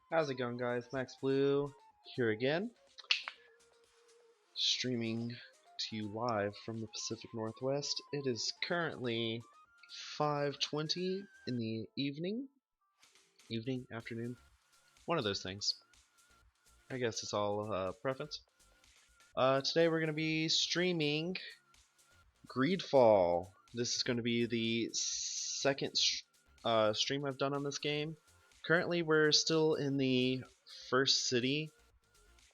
How's it going, guys? Max Blue here again, streaming to you live from the Pacific Northwest. It is currently 5:20 in the evening, afternoon, one of those things. I guess it's all preference. Today we're going to be streaming GreedFall. This is going to be the second stream I've done on this game. Currently, we're still in the first city,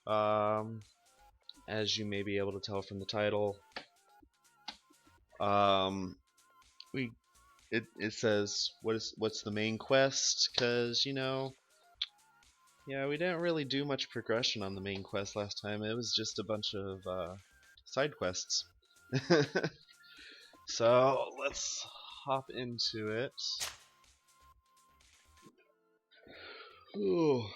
as you may be able to tell from the title. It says what's the main quest, because yeah, we didn't really do much progression on the main quest last time. It was just a bunch of side quests. So let's hop into it. Ooh.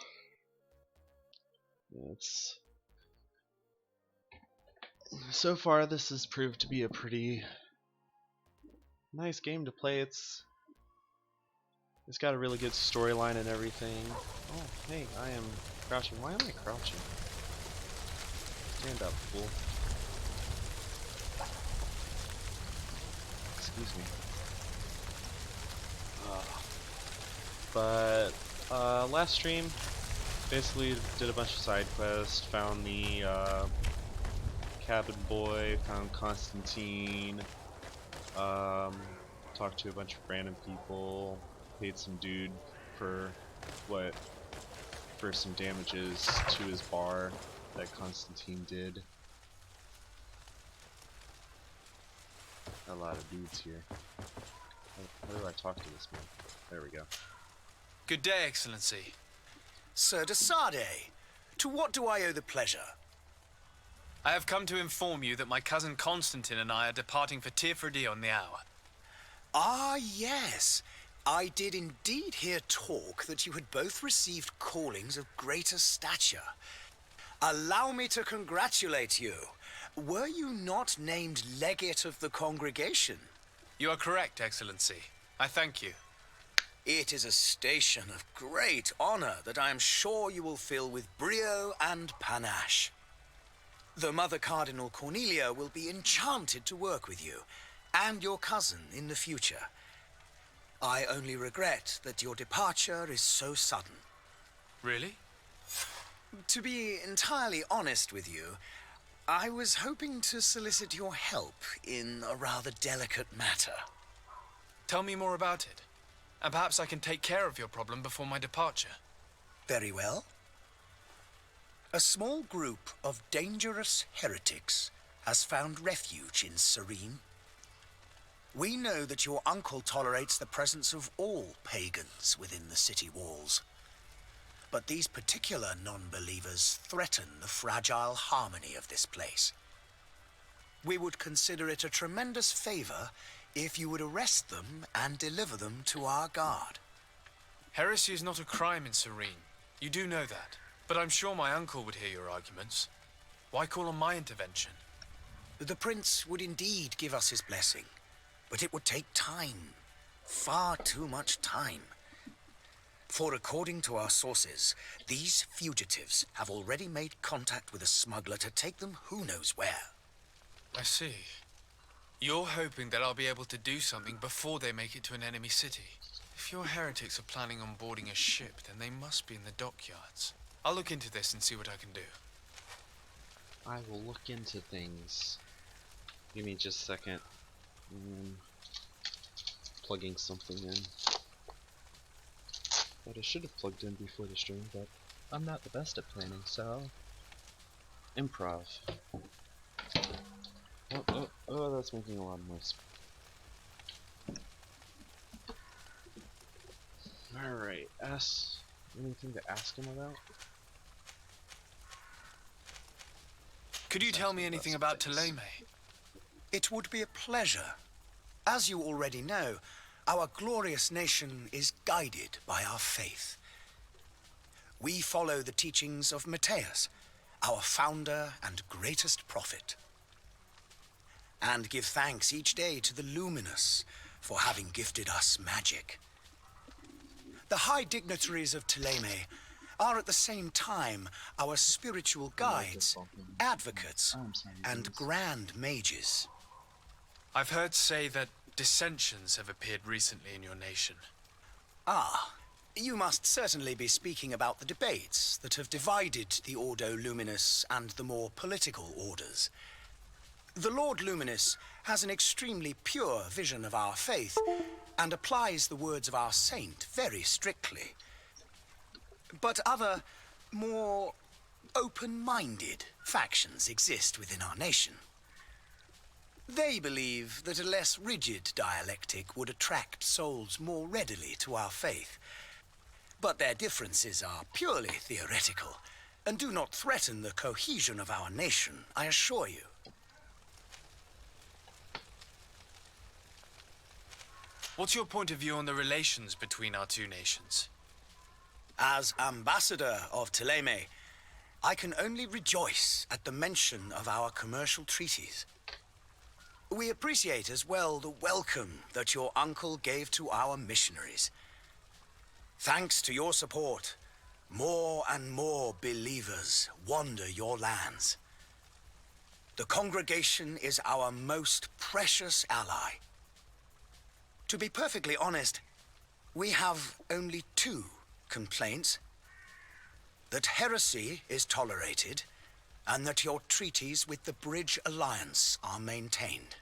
So far, this has proved to be a pretty nice game to play. It's got a really good storyline and everything. Oh, hey, I am crouching. Why am I crouching? Stand up, fool. Excuse me. But last stream, basically did a bunch of side quests, found the cabin boy, found Constantine, talked to a bunch of random people, paid some dude for some damages to his bar that Constantine did. A lot of dudes here. How do I talk to this man? There we go. Good day, Excellency. Sir de Sade, to what do I owe the pleasure? I have come to inform you that my cousin Constantine and I are departing for Tirfredi on the hour. Ah, yes. I did indeed hear talk that you had both received callings of greater stature. Allow me to congratulate you. Were you not named legate of the congregation? You are correct, Excellency. I thank you. It is a station of great honor that I am sure you will fill with brio and panache. The Mother Cardinal Cornelia will be enchanted to work with you and your cousin in the future. I only regret that your departure is so sudden. Really? To be entirely honest with you, I was hoping to solicit your help in a rather delicate matter. Tell me more about it, and perhaps I can take care of your problem before my departure. Very well. A small group of dangerous heretics has found refuge in Serene. We know that your uncle tolerates the presence of all pagans within the city walls. But these particular non-believers threaten the fragile harmony of this place. We would consider it a tremendous favor if you would arrest them and deliver them to our guard. Heresy is not a crime in Serene. You do know that. But I'm sure my uncle would hear your arguments. Why call on my intervention? The prince would indeed give us his blessing. But it would take time. Far too much time. For according to our sources, these fugitives have already made contact with a smuggler to take them who knows where. I see. You're hoping that I'll be able to do something before they make it to an enemy city. If your heretics are planning on boarding a ship, then they must be in the dockyards. I'll look into this and see what I can do. I will look into things. Give me just a second. Plugging something in. That I should have plugged in before the stream, but I'm not the best at planning, so improv. Oh, that's making a lot of noise. Alright, anything to ask him about? Could you tell me anything about Ptolemy? It would be a pleasure. As you already know, our glorious nation is guided by our faith. We follow the teachings of Matthias, our founder and greatest prophet, and give thanks each day to the Luminous for having gifted us magic. The high dignitaries of Ptolemy are at the same time our spiritual guides, advocates, and grand mages. I've heard say that dissensions have appeared recently in your nation. Ah, you must certainly be speaking about the debates that have divided the Ordo Luminous and the more political orders. The Lord Luminous has an extremely pure vision of our faith and applies the words of our saint very strictly. But other, more open-minded factions exist within our nation. They believe that a less rigid dialectic would attract souls more readily to our faith. But their differences are purely theoretical and do not threaten the cohesion of our nation, I assure you. What's your point of view on the relations between our two nations? As ambassador of Ptolemy, I can only rejoice at the mention of our commercial treaties. We appreciate as well the welcome that your uncle gave to our missionaries. Thanks to your support, more and more believers wander your lands. The congregation is our most precious ally. To be perfectly honest, we have only two complaints: that heresy is tolerated, and that your treaties with the Bridge Alliance are maintained.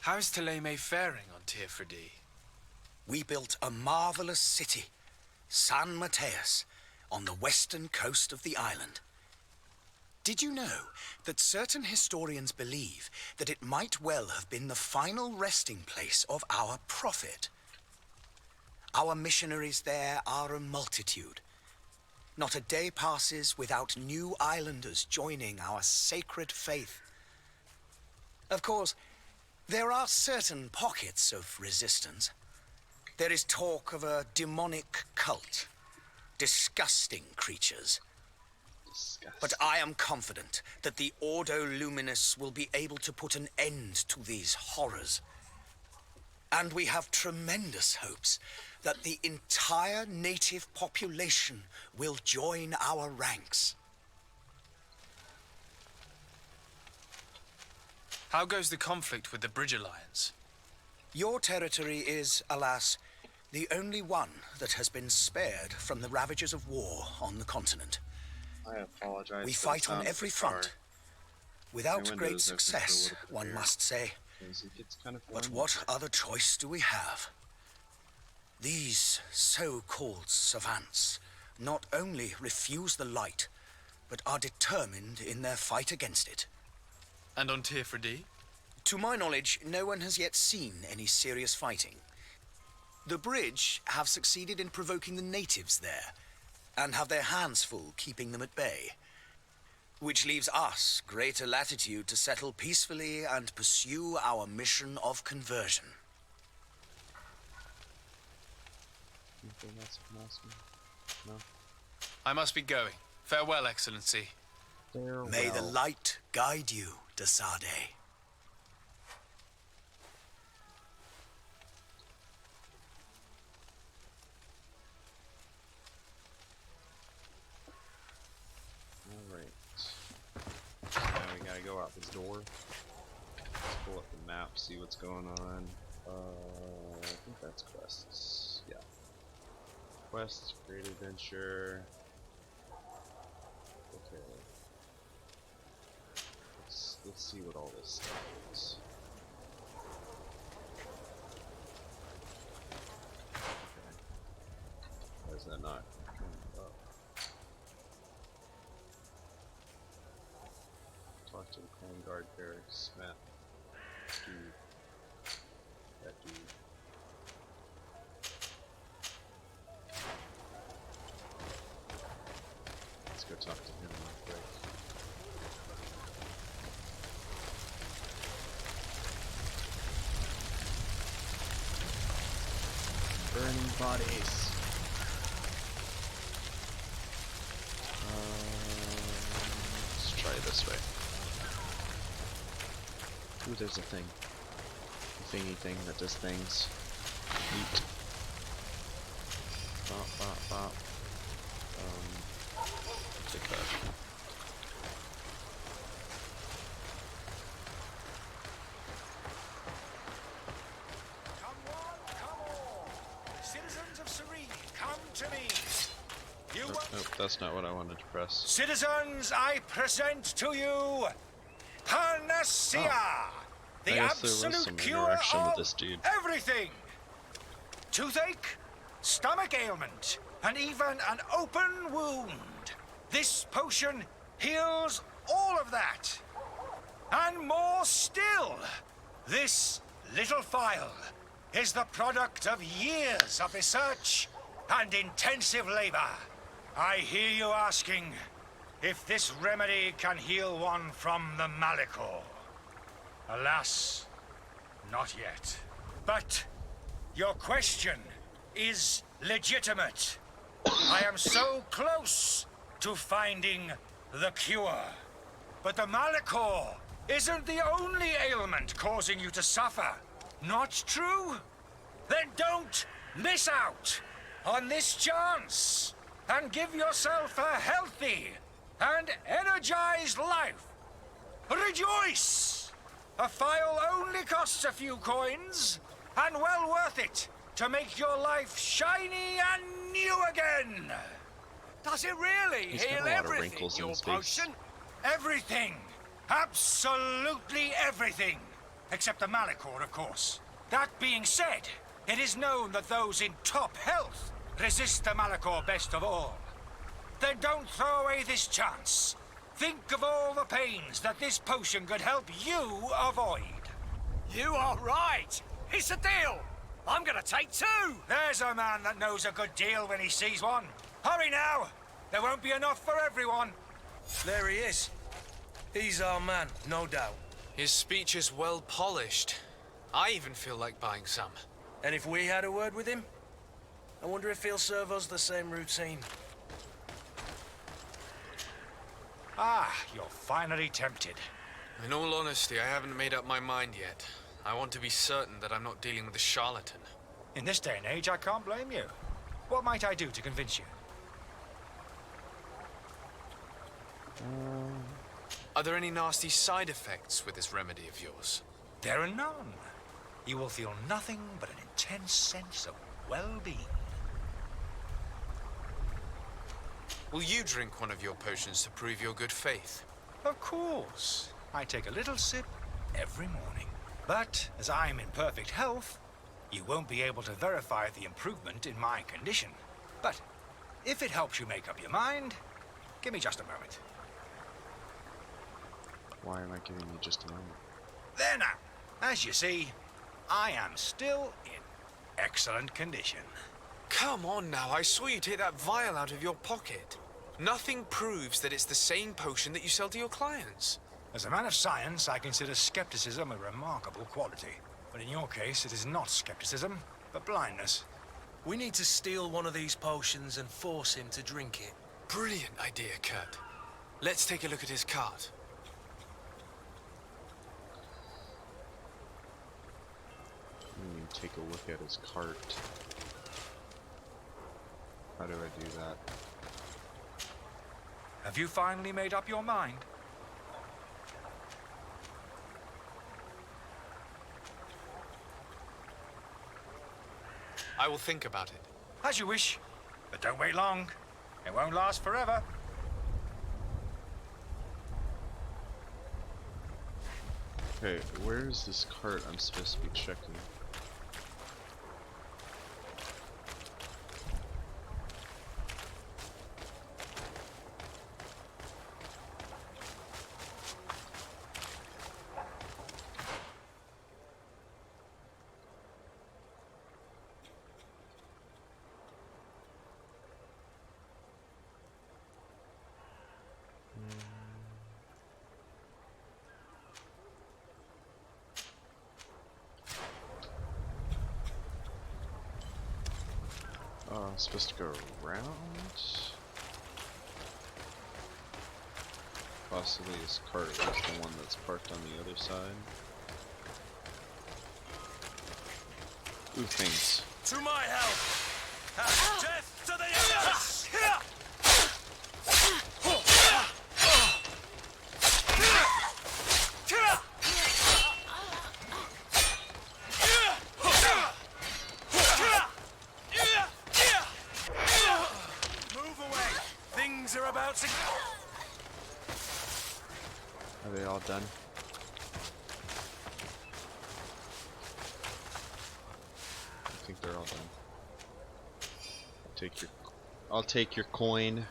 How is Ptolemy faring on Tirfredi? We built a marvelous city, San Matthias, on the western coast of the island. Did you know that certain historians believe that it might well have been the final resting place of our prophet? Our missionaries there are a multitude. Not a day passes without new islanders joining our sacred faith. Of course, there are certain pockets of resistance. There is talk of a demonic cult, disgusting creatures. But I am confident that the Ordo Luminous will be able to put an end to these horrors. And we have tremendous hopes that the entire native population will join our ranks. How goes the conflict with the Bridge Alliance? Your territory is, alas, the only one that has been spared from the ravages of war on the continent. I apologize. We fight on every front. Without great success, one must say. But what other choice do we have? These so-called savants not only refuse the light, but are determined in their fight against it. And on Tirfredi? To my knowledge, no one has yet seen any serious fighting. The Bridge have succeeded in provoking the natives there, and have their hands full keeping them at bay, which leaves us greater latitude to settle peacefully and pursue our mission of conversion. Anything else you can ask me? No? I must be going. Farewell, Excellency. Farewell. May the light guide you, Mr. Sade. Alright. Now we gotta go out this door. Let's pull up the map, see what's going on. I think that's quests. Yeah. Quests, great adventure. Okay. Let's see what all this stuff is. Okay. Why is that not coming up? Talk to the Clan Guard barracks. Map. Dude. That dude. Let's go talk to him real quick. Burning bodies. Let's try it this way. Ooh, there's a thing. A thingy thing that does things. Neat. Bop, bop, bop. Take that. Come on, come all. Citizens of Serene, come to me. Nope, that's not what I wanted to press. Citizens, I present to you Panacea, the I guess there was absolute some cure interaction with of this dude. everything. Toothache, stomach ailment, and even an open wound. This potion heals all of that. And more still, this little phial is the product of years of research and intensive labor. I hear you asking if this remedy can heal one from the Malachor. Alas, not yet. But your question is legitimate. I am so close to finding the cure. But the Malachor isn't the only ailment causing you to suffer. Not true? Then don't miss out on this chance and give yourself a healthy and energized life. Rejoice! A phial only costs a few coins, and well worth it to make your life shiny and new again. Does it really He's got heal a lot of everything, wrinkles in your his face. potion? Everything. Absolutely everything. Except the Malachor, of course. That being said, it is known that those in top health resist the Malachor best of all. Then don't throw away this chance. Think of all the pains that this potion could help you avoid. You are right. It's a deal. I'm gonna take two. There's a man that knows a good deal when he sees one. Hurry now. There won't be enough for everyone. There he is. He's our man, no doubt. His speech is well polished. I even feel like buying some. And if we had a word with him, I wonder if he'll serve us the same routine. Ah, you're finally tempted. In all honesty, I haven't made up my mind yet. I want to be certain that I'm not dealing with a charlatan. In this day and age, I can't blame you. What might I do to convince you? Are there any nasty side effects with this remedy of yours? There are none. You will feel nothing but an intense sense of well-being. Will you drink one of your potions to prove your good faith? Of course. I take a little sip every morning. But as I'm in perfect health, you won't be able to verify the improvement in my condition. But if it helps you make up your mind, give me just a moment. Why am I giving you just a moment? There now. As you see, I am still in excellent condition. Come on now, I saw you take that vial out of your pocket. Nothing proves that it's the same potion that you sell to your clients. As a man of science, I consider skepticism a remarkable quality. But in your case, it is not skepticism, but blindness. We need to steal one of these potions and force him to drink it. Brilliant idea, Kurt. Let's take a look at his cart. me take a look at his cart. How do I do that? Have you finally made up your mind? I will think about it. As you wish. But don't wait long. It won't last forever. Okay, where is this cart I'm supposed to be checking? I'm supposed to go around? Possibly his cart is the one that's parked on the other side. Ooh, things. To my help! Death to the others! Move away! Things are about to... Are they all done? I think they're all done. I'll take your coin.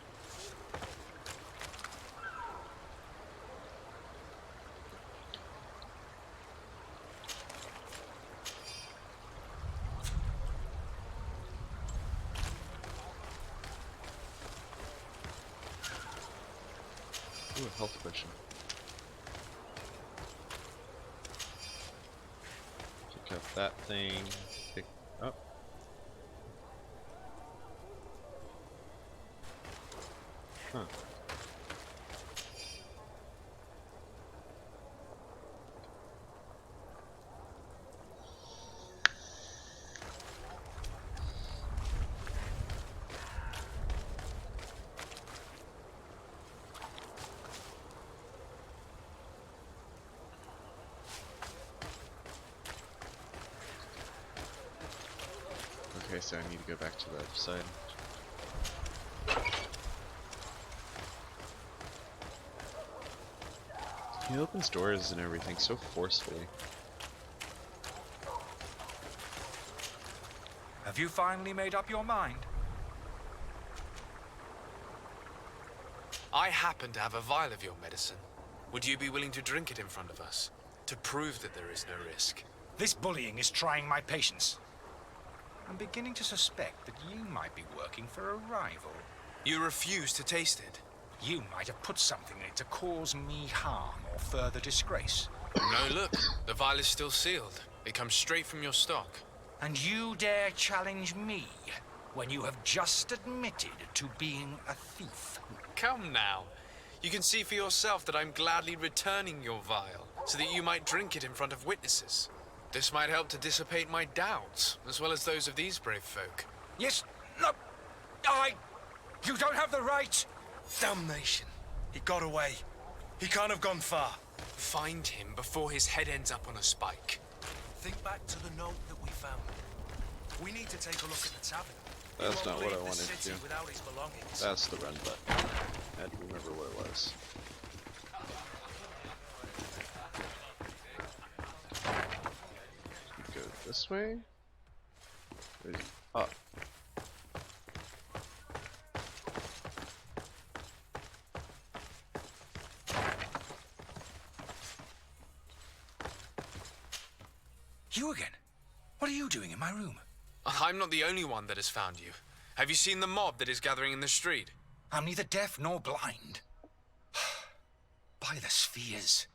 Ooh, a health potion. Pick up that thing. Pick up. Huh. Okay, so I need to go back to the other side. He opens doors and everything so forcefully. Have you finally made up your mind? I happen to have a vial of your medicine. Would you be willing to drink it in front of us? To prove that there is no risk? This bullying is trying my patience. I'm beginning to suspect that you might be working for a rival. You refuse to taste it? You might have put something in it to cause me harm or further disgrace. No, look. The vial is still sealed. It comes straight from your stock. And you dare challenge me when you have just admitted to being a thief? Come now. You can see for yourself that I'm gladly returning your vial, so that you might drink it in front of witnesses. This might help to dissipate my doubts, as well as those of these brave folk. Yes, no, you don't have the right. Damnation. He got away. He can't have gone far. Find him before his head ends up on a spike. Think back to the note that we found. We need to take a look at the tavern. That's He not won't what I leave the wanted to city do. without his belongings. That's the run button. I had to remember what it was. Go this way? Or is it up? You again? What are you doing in my room? I'm not the only one that has found you. Have you seen the mob that is gathering in the street? I'm neither deaf nor blind. By the spheres.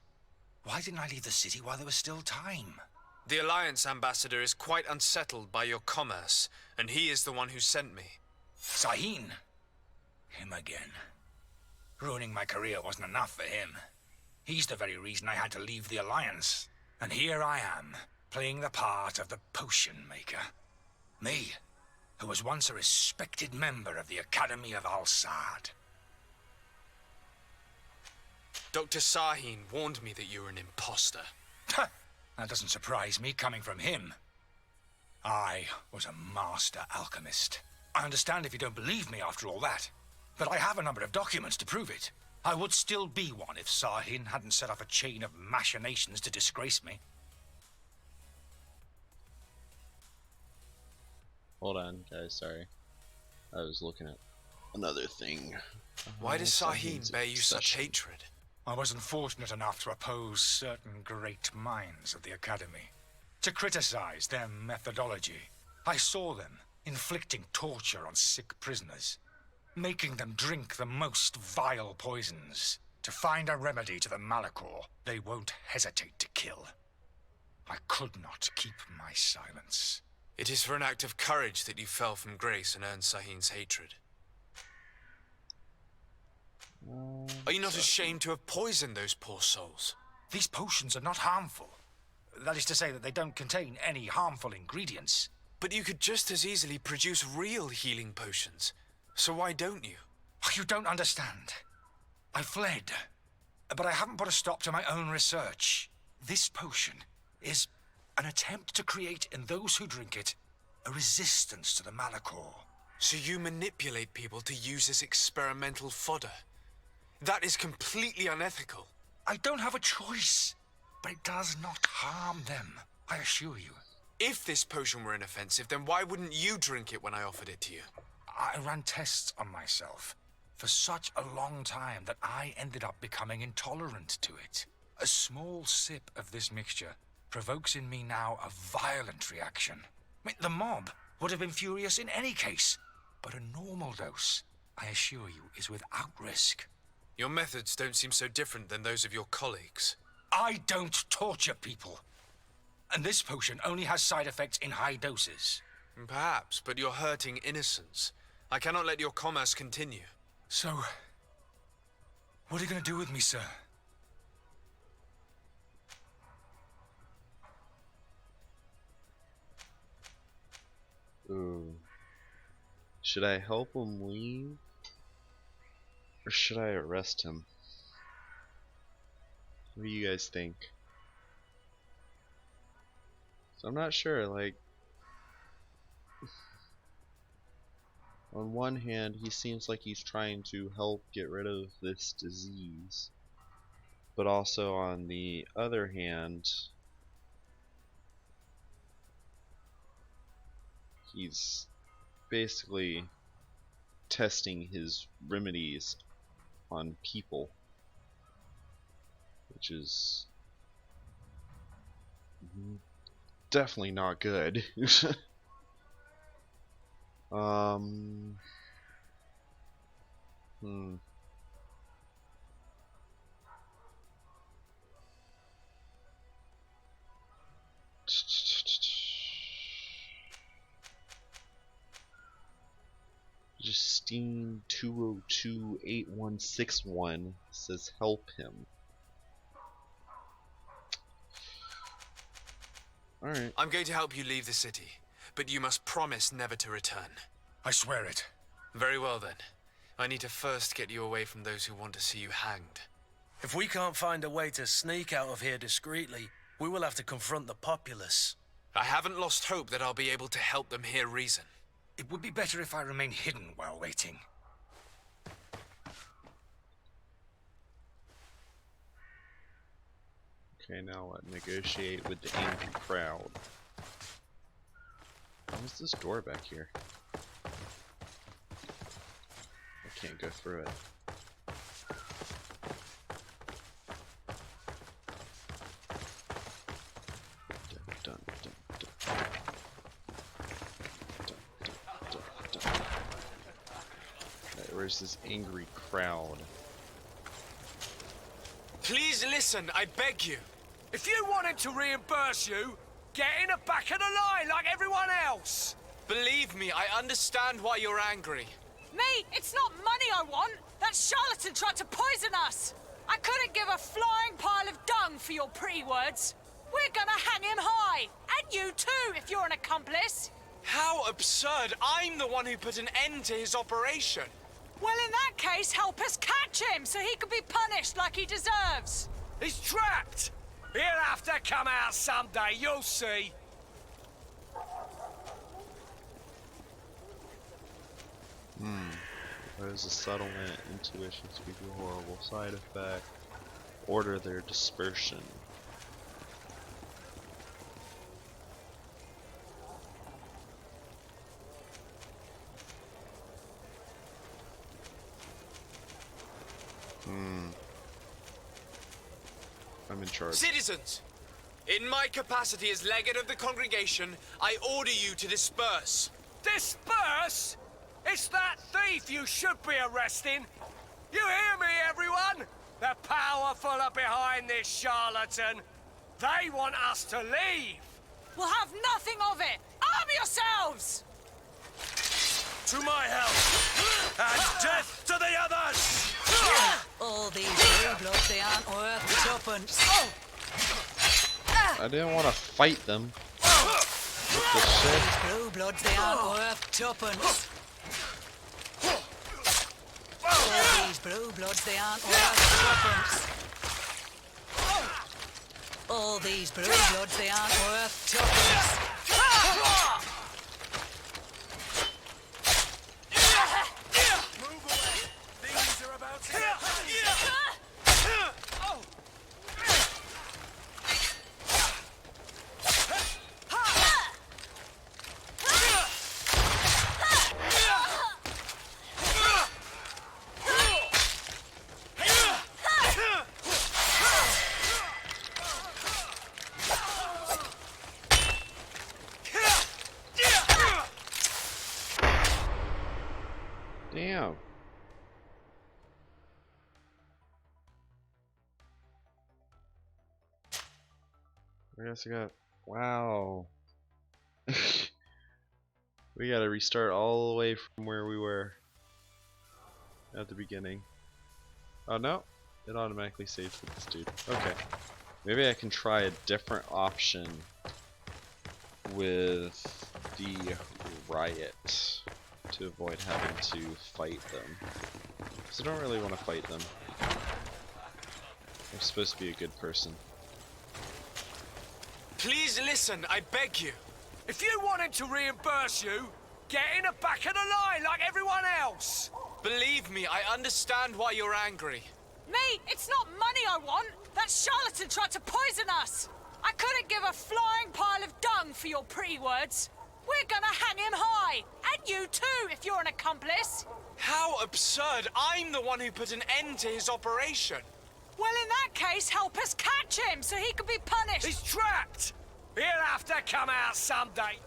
Why didn't I leave the city while there was still time? The Alliance ambassador is quite unsettled by your commerce, and he is the one who sent me. Sahin. Him again. Ruining my career wasn't enough for him. He's the very reason I had to leave the Alliance. And here I am, playing the part of the potion maker. Me, who was once a respected member of the Academy of Al-Sad. Dr. Sahin warned me that you were an imposter. That doesn't surprise me coming from him. I was a master alchemist. I understand if you don't believe me after all that, but I have a number of documents to prove it. I would still be one if Sahin hadn't set up a chain of machinations to disgrace me. Hold on, guys, sorry. I was looking at another thing. Why does Sahin bear you such obsession. hatred? I wasn't fortunate enough to oppose certain great minds of the Academy, to criticize their methodology. I saw them inflicting torture on sick prisoners, making them drink the most vile poisons. To find a remedy to the Malachor, they won't hesitate to kill. I could not keep my silence. It is for an act of courage that you fell from grace and earned Sahin's hatred. Are you not ashamed to have poisoned those poor souls? These potions are not harmful. That is to say that they don't contain any harmful ingredients. But you could just as easily produce real healing potions. So why don't you? You don't understand. I fled, but I haven't put a stop to my own research. This potion is an attempt to create in those who drink it a resistance to the Malachor. So you manipulate people to use as experimental fodder. That is completely unethical. I don't have a choice, but it does not harm them, I assure you. If this potion were inoffensive, then why wouldn't you drink it when I offered it to you? I ran tests on myself for such a long time that I ended up becoming intolerant to it. A small sip of this mixture provokes in me now a violent reaction. I mean, the mob would have been furious in any case, but a normal dose, I assure you, is without risk. Your methods don't seem so different than those of your colleagues. I don't torture people. And this potion only has side effects in high doses. Perhaps, but you're hurting innocents. I cannot let your commerce continue. So, what are you going to do with me, sir? Ooh. Should I help him leave? Or should I arrest him? What do you guys think? So I'm not sure, like... On one hand, he seems like he's trying to help get rid of this disease. But also on the other hand, he's basically testing his remedies on people, which is definitely not good. Justine 2028161 says help him. Alright. I'm going to help you leave the city, but you must promise never to return. I swear it. Very well then. I need to first get you away from those who want to see you hanged. If we can't find a way to sneak out of here discreetly, we will have to confront the populace. I haven't lost hope that I'll be able to help them hear reason. It would be better if I remain hidden while waiting. Okay, now what? Negotiate with the angry crowd. What's this door back here? I can't go through it. Dun, dun, dun, dun. Dun, dun, dun, dun. Right, where's this angry crowd? Please listen, I beg you. If you want him to reimburse you, get in the back of the line like everyone else. Believe me, I understand why you're angry. Me, it's not money I want. That charlatan tried to poison us. I couldn't give a flying pile of dung for your pretty words. We're gonna hang him high! And you too, if you're an accomplice! How absurd! I'm the one who put an end to his operation. Well, in that case, help us catch him so he can be punished like he deserves! He's trapped! He'll have to come out someday, you'll see. There's a settlement, intuition, speak a horrible side effect. Order their dispersion. I'm in charge. Citizens, in my capacity as legate of the congregation, I order you to disperse. Disperse? It's that thief you should be arresting. You hear me, everyone? The powerful are behind this charlatan. They want us to leave. We'll have nothing of it! Arm yourselves! To my help! And death to the others! All these blue bloods, they aren't worth tuppence. I didn't want to fight them. What the shit? Blue bloods, they aren't worth tuppence. All these blue bloods, they aren't worth tuppence. All these blue bloods, they aren't worth tuppence. Move away! Things are about to Damn. I guess I got. Wow. We gotta restart all the way from where we were at the beginning. Oh no, it automatically saves with this dude. Okay. Maybe I can try a different option with the riot to avoid having to fight them. Because I don't really want to fight them. I'm supposed to be a good person. Please listen, I beg you. If you want him to reimburse you, get in the back of the line like everyone else. Believe me, I understand why you're angry. Me, it's not money I want. That charlatan tried to poison us. I couldn't give a flying pile of dung for your pretty words. We're gonna hang him high. And you too, if you're an accomplice. How absurd! I'm the one who put an end to his operation. Well, in that case, help us catch him so he can be punished. He's trapped. He'll have to come out someday.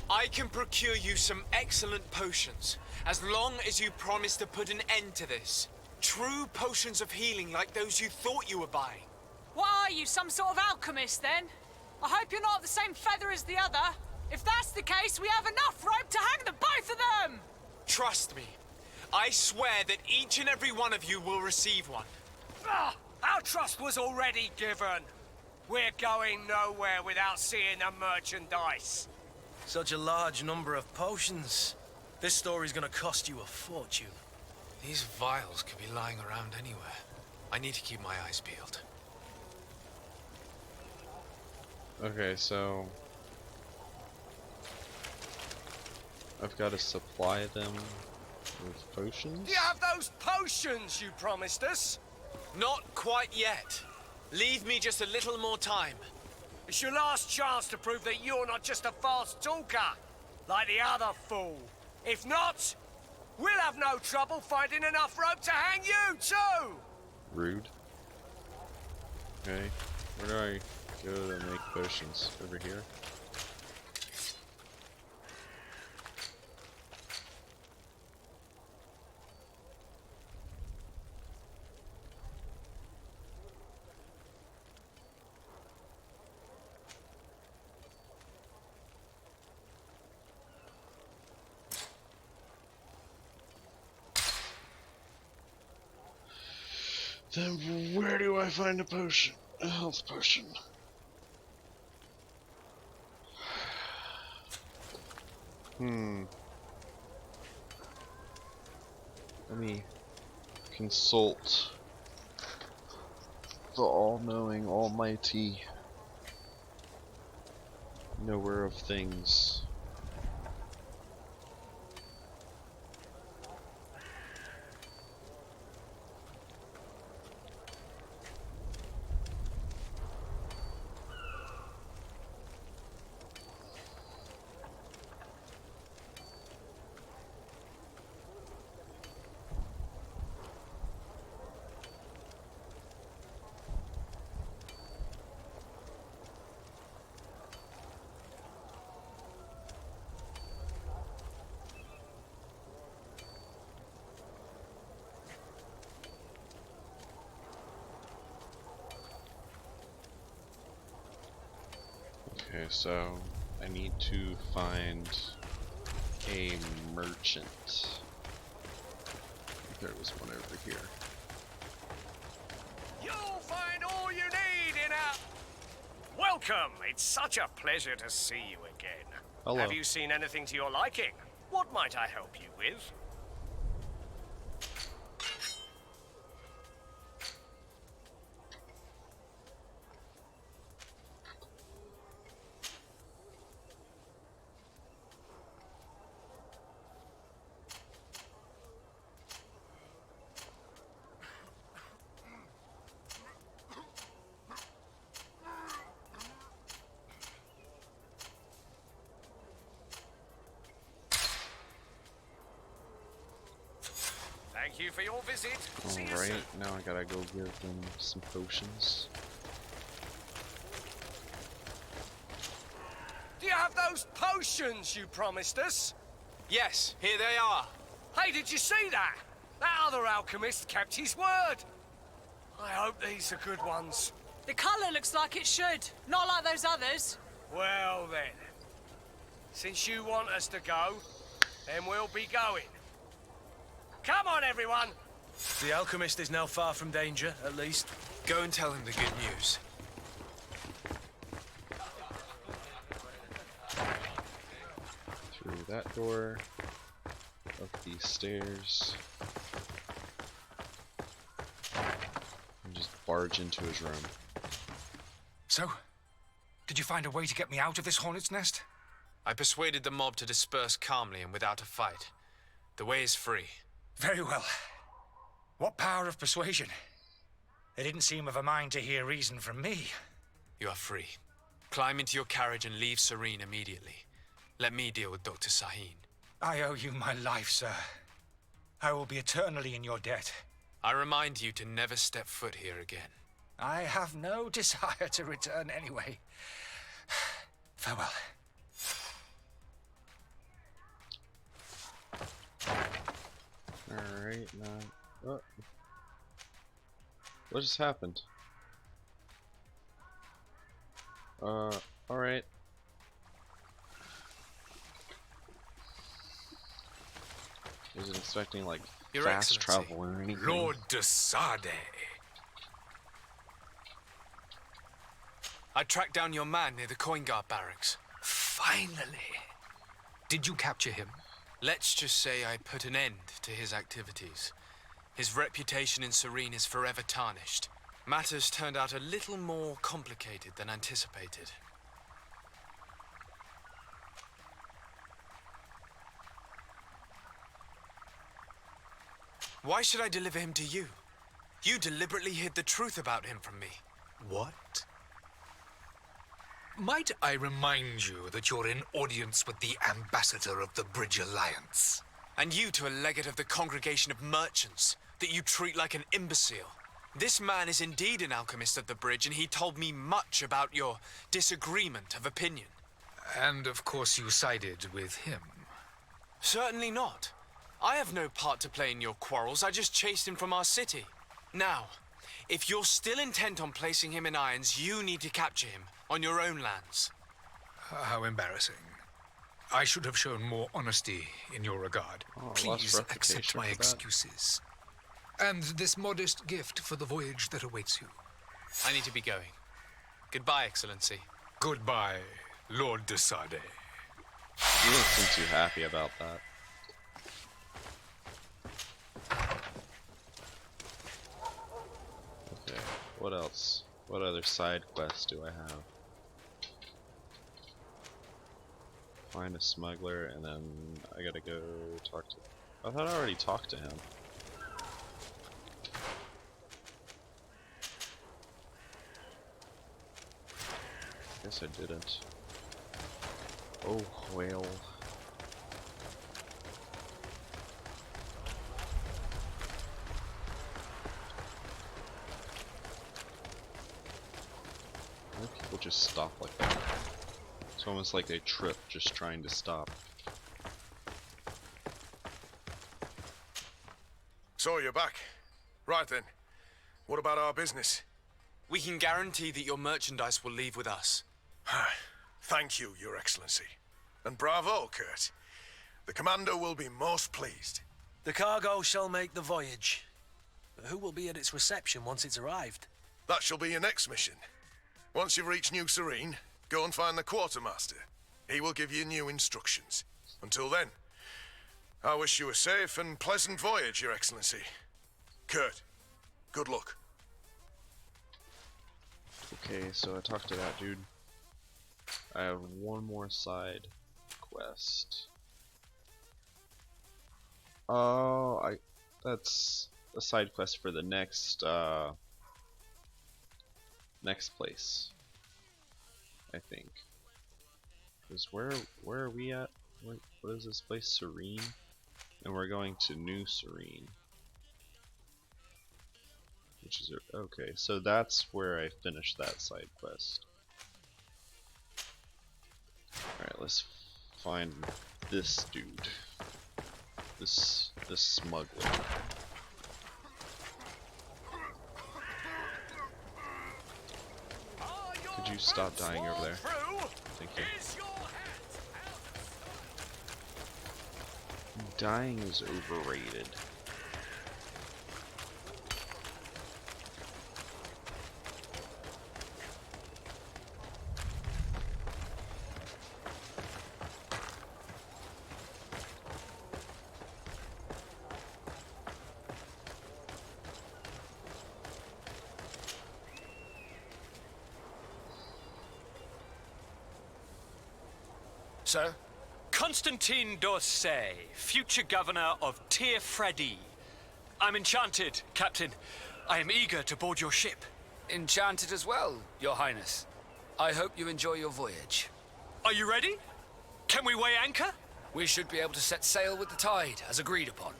I can procure you some excellent potions, as long as you promise to put an end to this. True potions of healing like those you thought you were buying. What are you, some sort of alchemist then? I hope you're not of the same feather as the other. If that's the case, we have enough rope to hang the both of them! Trust me, I swear that each and every one of you will receive one. Our trust was already given. We're going nowhere without seeing the merchandise. Such a large number of potions. This story's gonna cost you a fortune. These vials could be lying around anywhere. I need to keep my eyes peeled. Okay, so I've got to supply them with potions. Do you have those potions you promised us? Not quite yet. Leave me just a little more time. It's your last chance to prove that you're not just a fast talker, like the other fool. If not, we'll have no trouble finding enough rope to hang you, too! Rude. Okay, where do I go to make potions? Over here? Then where do I find a potion? A health potion. Let me consult the all-knowing, almighty knower of things. Okay, so I need to find a merchant. There was one over here. You'll find all you need in a... Welcome! It's such a pleasure to see you again. Hello. Have you seen anything to your liking? What might I help you with? Thank you for your visit. See you soon. Alright, now I gotta go give them some potions. Do you have those potions you promised us? Yes, here they are. Hey, did you see that? That other alchemist kept his word. I hope these are good ones. The colour looks like it should. Not like those others. Well then, since you want us to go, then we'll be going. Come on, everyone! The alchemist is now far from danger, at least. Go and tell him the good news. Through that door, up these stairs, and just barge into his room. So, did you find a way to get me out of this hornet's nest? I persuaded the mob to disperse calmly and without a fight. The way is free. Very well. What power of persuasion? They didn't seem of a mind to hear reason from me. You are free. Climb into your carriage and leave Serene immediately. Let me deal with Dr. Sahin. I owe you my life, sir. I will be eternally in your debt. I remind you to never step foot here again. I have no desire to return anyway. Farewell. Alright, now... Oh. What just happened? Alright. Wasn't expecting, like, Your fast Excellency, travel or anything. Lord de Sade. I tracked down your man near the coin guard barracks. Finally. Did you capture him? Let's just say I put an end to his activities. His reputation in Serene is forever tarnished. Matters turned out a little more complicated than anticipated. Why should I deliver him to you? You deliberately hid the truth about him from me. What? Might I remind you that you're in audience with the ambassador of the Bridge Alliance? And you to a legate of the Congregation of Merchants that you treat like an imbecile. This man is indeed an alchemist of the Bridge, and he told me much about your disagreement of opinion. And of course you sided with him. Certainly not. I have no part to play in your quarrels. I just chased him from our city. Now, if you're still intent on placing him in irons, you need to capture him on your own lands. How embarrassing. I should have shown more honesty in your regard. Oh, I lost Please replication accept my for that. excuses. And this modest gift for the voyage that awaits you. I need to be going. Goodbye, Excellency. Goodbye, Lord de Sade. You don't seem too happy about that. Okay, what else? What other side quests do I have? Find a smuggler, and then I gotta go talk to... I thought I already talked to him. Guess I didn't. Oh, whale. Why do people just stop like that? It's almost like they trip just trying to stop. So you're back. Right then. What about our business? We can guarantee that your merchandise will leave with us. Thank you, Your Excellency. And bravo, Kurt. The Commander will be most pleased. The cargo shall make the voyage. But who will be at its reception once it's arrived? That shall be your next mission. Once you've reached New Serene, go and find the Quartermaster. He will give you new instructions. Until then, I wish you a safe and pleasant voyage, Your Excellency. Kurt, good luck. Okay, so I talked to that dude. I have one more side quest. Oh, that's a side quest for the next next place, I think. Because where are we at? What is this place? Serene? And we're going to New Serene. Which is okay, so that's where I finished that side quest. Alright, let's find this dude. This smuggler. Could you stop dying over there? Thank you. Dying is overrated. Sir? Constantine d'Orsay, future governor of Tir Freddy. I'm enchanted, Captain. I am eager to board your ship. Enchanted as well, Your Highness. I hope you enjoy your voyage. Are you ready? Can we weigh anchor? We should be able to set sail with the tide, as agreed upon.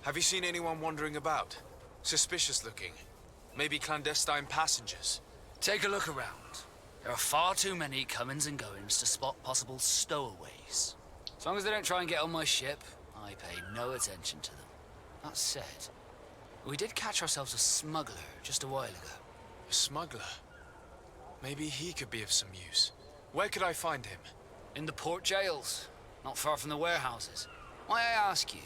Have you seen anyone wandering about? Suspicious looking. Maybe clandestine passengers. Take a look around. There are far too many comings and goings to spot possible stowaways. As long as they don't try and get on my ship, I pay no attention to them. That said, we did catch ourselves a smuggler just a while ago. A smuggler? Maybe he could be of some use. Where could I find him? In the port jails, not far from the warehouses. May I ask you,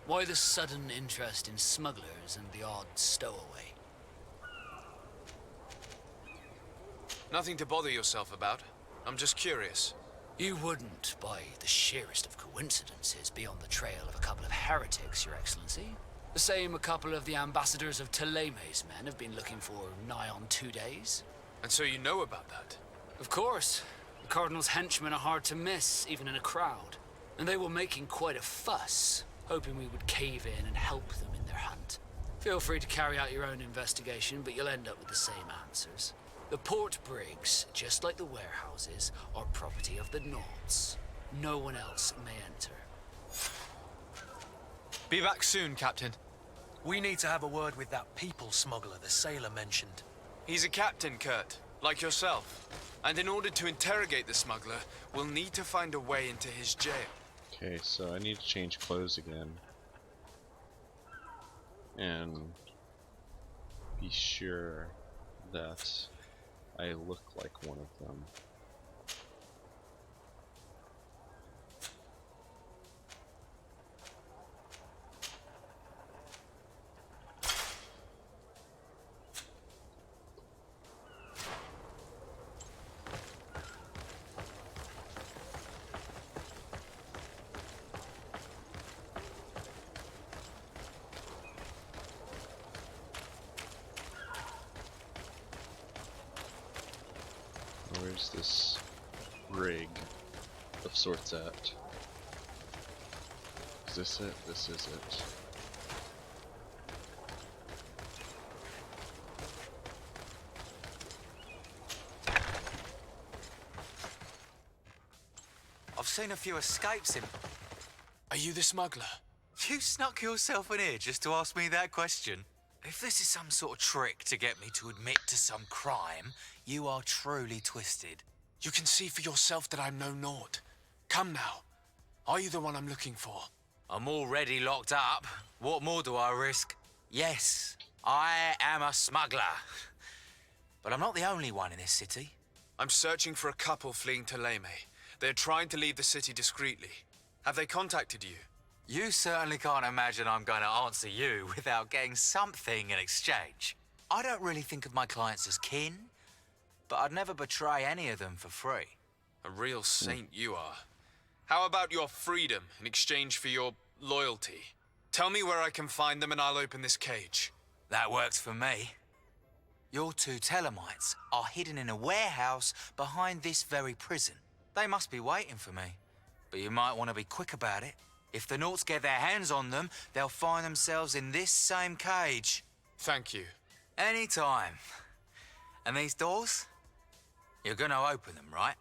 why the sudden interest in smugglers and the odd stowaway? Nothing to bother yourself about. I'm just curious. You wouldn't, by the sheerest of coincidences, be on the trail of a couple of heretics, Your Excellency. The same a couple of the ambassadors of Teleme's men have been looking for nigh on 2 days. And so you know about that? Of course. The Cardinal's henchmen are hard to miss, even in a crowd. And they were making quite a fuss, hoping we would cave in and help them in their hunt. Feel free to carry out your own investigation, but you'll end up with the same answers. The port brigs, just like the warehouses, are property of the Nauts. No one else may enter. Be back soon, Captain. We need to have a word with that people smuggler the sailor mentioned. He's a captain, Kurt, like yourself. And in order to interrogate the smuggler, we'll need to find a way into his jail. Okay, so I need to change clothes again. And be sure that I look like one of them. Where's this rig of sorts at? Is this it? This is it. I've seen a few escapes in... Are you the smuggler? You snuck yourself in here just to ask me that question? If this is some sort of trick to get me to admit to some crime, you are truly twisted. You can see for yourself that I'm no naught. Come now. Are you the one I'm looking for? I'm already locked up. What more do I risk? Yes, I am a smuggler. But I'm not the only one in this city. I'm searching for a couple fleeing to Leme. They're trying to leave the city discreetly. Have they contacted you? You certainly can't imagine I'm going to answer you without getting something in exchange. I don't really think of my clients as kin, but I'd never betray any of them for free. A real saint you are. How about your freedom in exchange for your loyalty? Tell me where I can find them and I'll open this cage. That works for me. Your two Telemites are hidden in a warehouse behind this very prison. They must be waiting for me, but you might want to be quick about it. If the Nauts get their hands on them, they'll find themselves in this same cage. Thank you. Anytime. And these doors? You're gonna open them, right?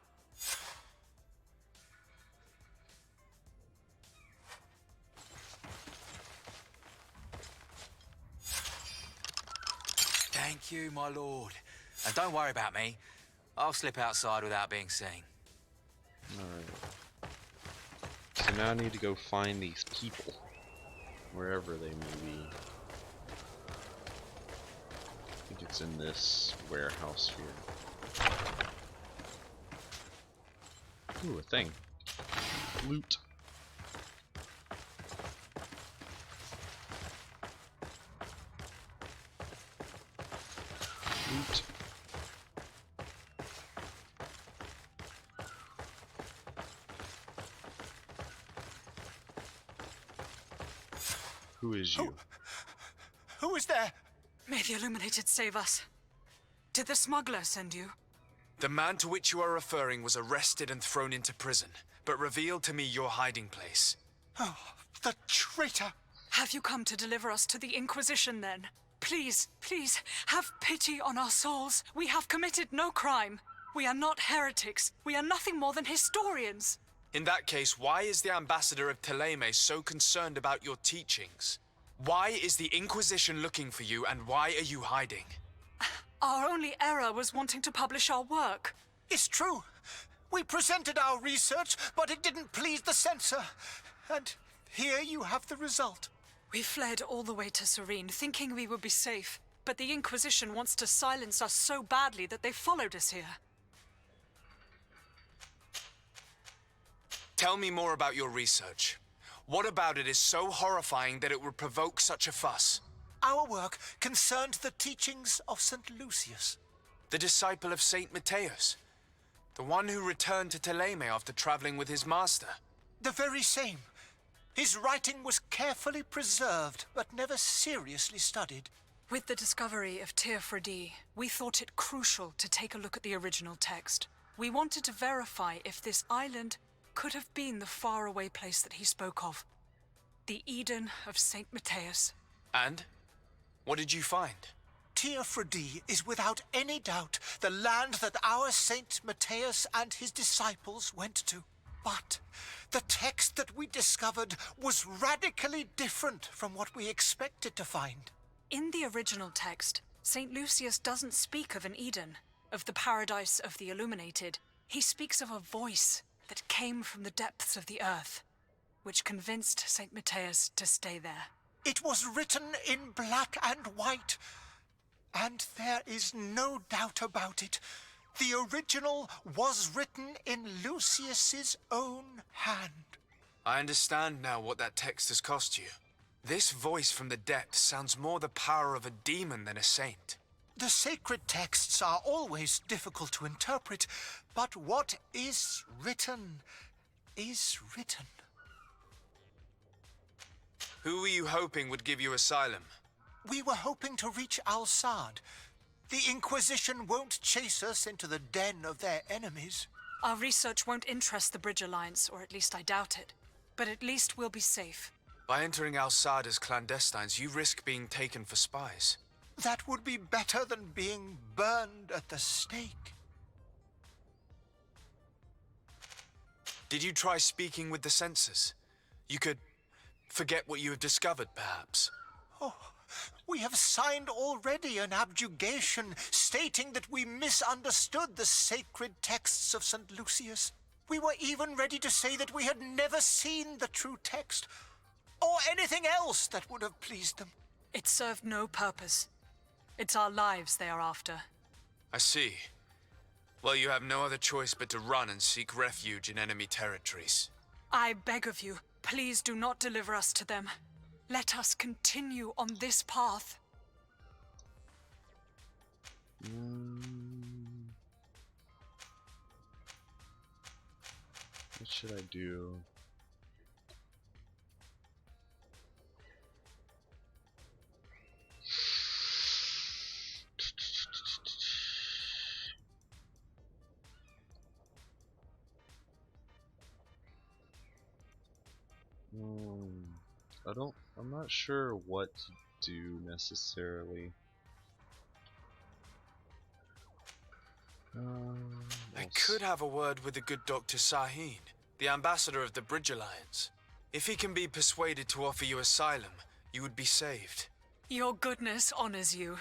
Thank you, my lord. And don't worry about me. I'll slip outside without being seen. Alright. So now I need to go find these people, wherever they may be. I think it's in this warehouse here. Ooh, a thing. Loot. Loot. Who is you? Who is there? May the Illuminated save us. Did the smuggler send you? The man to which you are referring was arrested and thrown into prison, but revealed to me your hiding place. Oh, the traitor! Have you come to deliver us to the Inquisition, then? Please, please, have pity on our souls. We have committed no crime. We are not heretics. We are nothing more than historians. In that case, why is the ambassador of Teleme so concerned about your teachings? Why is the Inquisition looking for you, and why are you hiding? Our only error was wanting to publish our work. It's true. We presented our research, but it didn't please the censor. And here you have the result. We fled all the way to Serene, thinking we would be safe. But the Inquisition wants to silence us so badly that they followed us here. Tell me more about your research. What about it is so horrifying that it would provoke such a fuss? Our work concerned the teachings of St. Lucius. The disciple of Saint Matthias. The one who returned to Teleme after traveling with his master. The very same. His writing was carefully preserved, but never seriously studied. With the discovery of Tir Fredi, we thought it crucial to take a look at the original text. We wanted to verify if this island could have been the faraway place that he spoke of. The Eden of Saint Matthias. And? What did you find? Tir Fredi is without any doubt the land that our Saint Matthias and his disciples went to. But the text that we discovered was radically different from what we expected to find. In the original text, St. Lucius doesn't speak of an Eden, of the paradise of the Illuminated. He speaks of a voice that came from the depths of the earth, which convinced St. Matthias to stay there. It was written in black and white, and there is no doubt about it. The original was written in Lucius's own hand. I understand now what that text has cost you. This voice from the depths sounds more the power of a demon than a saint. The sacred texts are always difficult to interpret, but what is written is written. Who were you hoping would give you asylum? We were hoping to reach Al-Sad. The Inquisition won't chase us into the den of their enemies. Our research won't interest the Bridge Alliance, or at least I doubt it. But at least we'll be safe. By entering Al-Sad as clandestines, you risk being taken for spies. That would be better than being burned at the stake. Did you try speaking with the censors? You could forget what you have discovered, perhaps. Oh, we have signed already an abjugation stating that we misunderstood the sacred texts of St. Lucius. We were even ready to say that we had never seen the true text, or anything else that would have pleased them. It served no purpose. It's our lives they are after. I see. Well, you have no other choice but to run and seek refuge in enemy territories. I beg of you, please do not deliver us to them. Let us continue on this path. What should I do? I'm not sure what to do necessarily. I could have a word with the good Dr. Sahin, the ambassador of the Bridge Alliance. If he can be persuaded to offer you asylum, you would be saved. Your goodness honors you.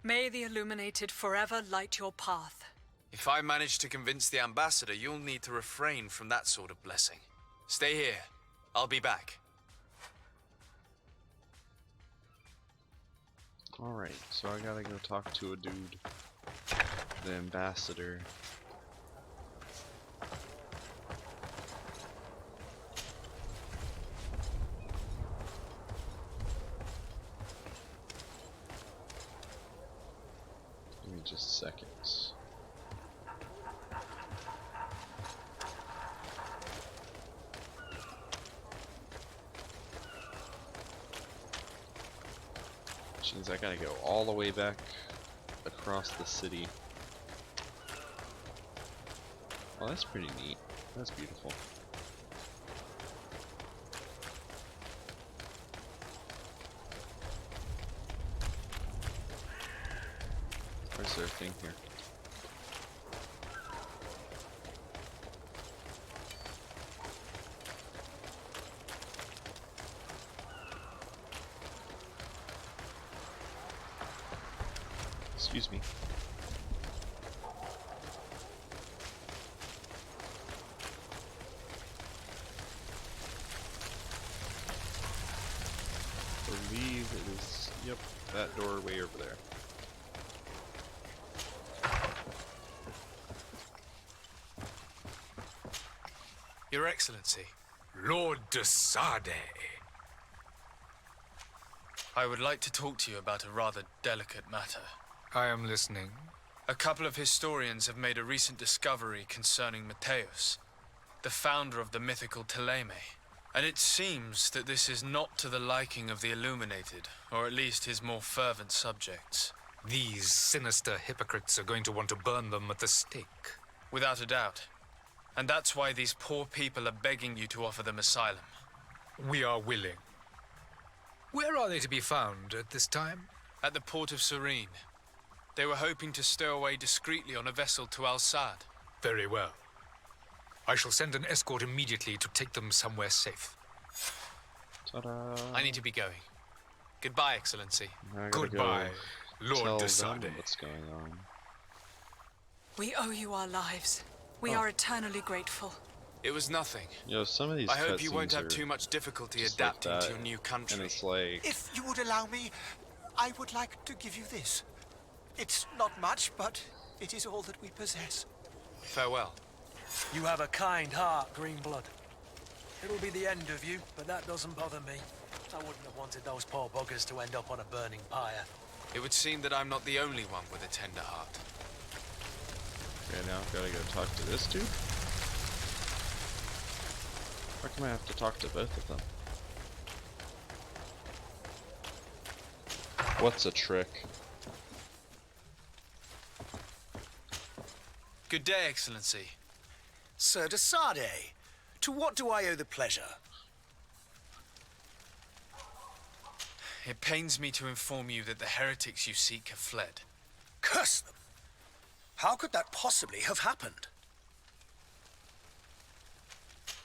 May the Illuminated forever light your path. If I manage to convince the ambassador, you'll need to refrain from that sort of blessing. Stay here. I'll be back. Alright, so I gotta go talk to a dude. The ambassador. Give me just a second. Which means I gotta go all the way back across the city. Oh, that's pretty neat. That's beautiful. Where's their thing here? Excuse me. I believe it is, yep, that doorway over there. Your Excellency. Lord de Sade. I would like to talk to you about a rather delicate matter. I am listening. A couple of historians have made a recent discovery concerning Mateus, the founder of the mythical Teleme. And it seems that this is not to the liking of the Illuminated, or at least his more fervent subjects. These sinister hypocrites are going to want to burn them at the stake. Without a doubt. And that's why these poor people are begging you to offer them asylum. We are willing. Where are they to be found at this time? At the port of Serene. They were hoping to stow away discreetly on a vessel to Al-Sad. Very well. I shall send an escort immediately to take them somewhere safe. Ta-da! I need to be going. Goodbye, Excellency. Goodbye, Lord de Sade. What's going on? We owe you our lives. We are eternally grateful. It was nothing. Yo, some of these I hope you won't cutscenes have are too much difficulty just adapting like to that, your new country. and it's like, If you would allow me, I would like to give you this. It's not much, but it is all that we possess. Farewell. You have a kind heart, Greenblood. It'll be the end of you, but that doesn't bother me. I wouldn't have wanted those poor buggers to end up on a burning pyre. It would seem that I'm not the only one with a tender heart. okay, now I've gotta go talk to this dude? Why come I have to talk to both of them? What's a trick? Good day, Excellency. Sir de Sardet, to what do I owe the pleasure? It pains me to inform you that the heretics you seek have fled. Curse them! How could that possibly have happened?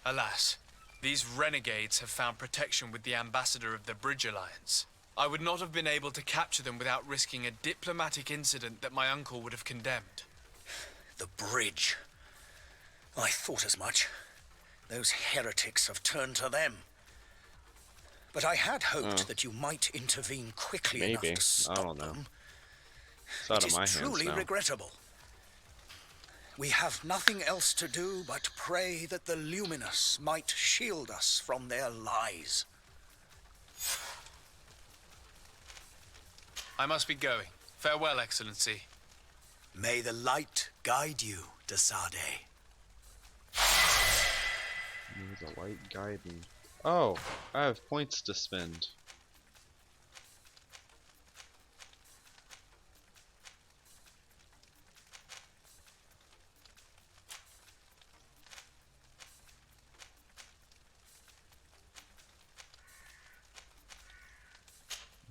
Alas, these renegades have found protection with the ambassador of the Bridge Alliance. I would not have been able to capture them without risking a diplomatic incident that my uncle would have condemned. The bridge. I thought as much. Those heretics have turned to them. But I had hoped that you might intervene quickly enough to stop I don't know. them. It's out It of my is hands truly now. regrettable. We have nothing else to do but pray that the Luminous might shield us from their lies. I must be going. Farewell, Excellency. May the light guide you, de Sardet. May the light guide me. Oh, I have points to spend.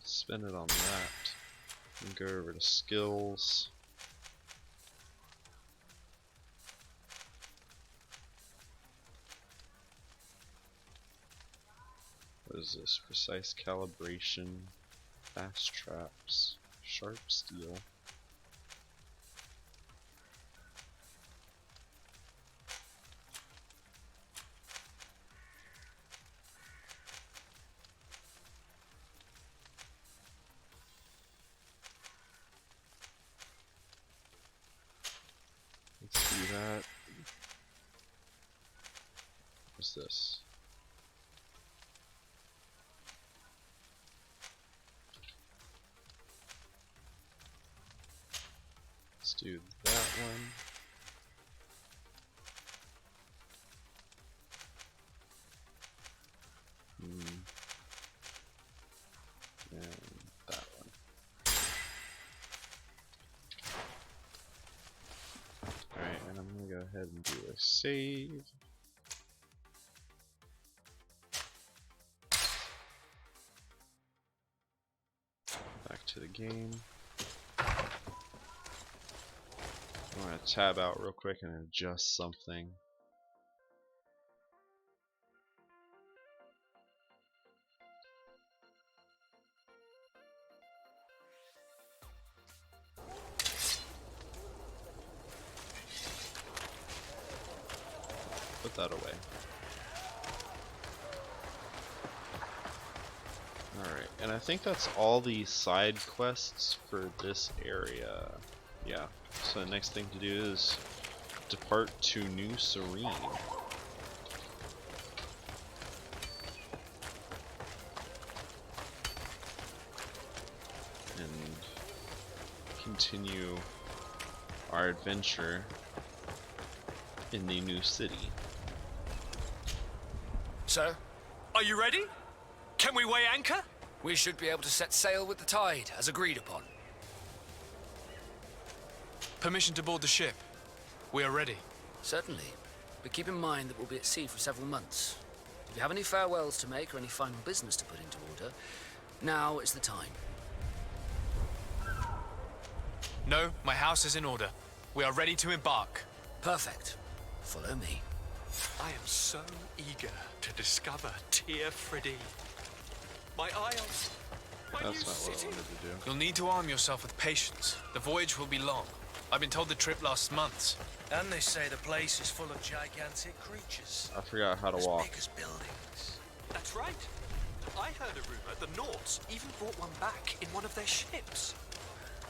Spend it on that. And go over to skills. What is this? Precise calibration, fast traps, sharp steel. Let's do that. What's this? Let's do that one. And that one. Alright, and I'm gonna go ahead and do a save. Back to the game. I'm gonna tab out real quick and adjust something. Put that away. Alright, and I think that's all the side quests for this area. Yeah, so the next thing to do is depart to New Serene. And continue our adventure in the new city. So, are you ready? Can we weigh anchor? We should be able to set sail with the tide, as agreed upon. Permission to board the ship. We are ready. Certainly. But keep in mind that we'll be at sea for several months. If you have any farewells to make or any final business to put into order, now is the time. No, my house is in order. We are ready to embark. Perfect. Follow me. I am so eager to discover Tir Freddy. My isles, my new That's not what I city. wanted to do. You'll need to arm yourself with patience. The voyage will be long. I've been told the trip lasts months. And they say the place is full of gigantic creatures. I forgot how to As walk. big as buildings. That's right. I heard a rumor the Nauts even brought one back in one of their ships.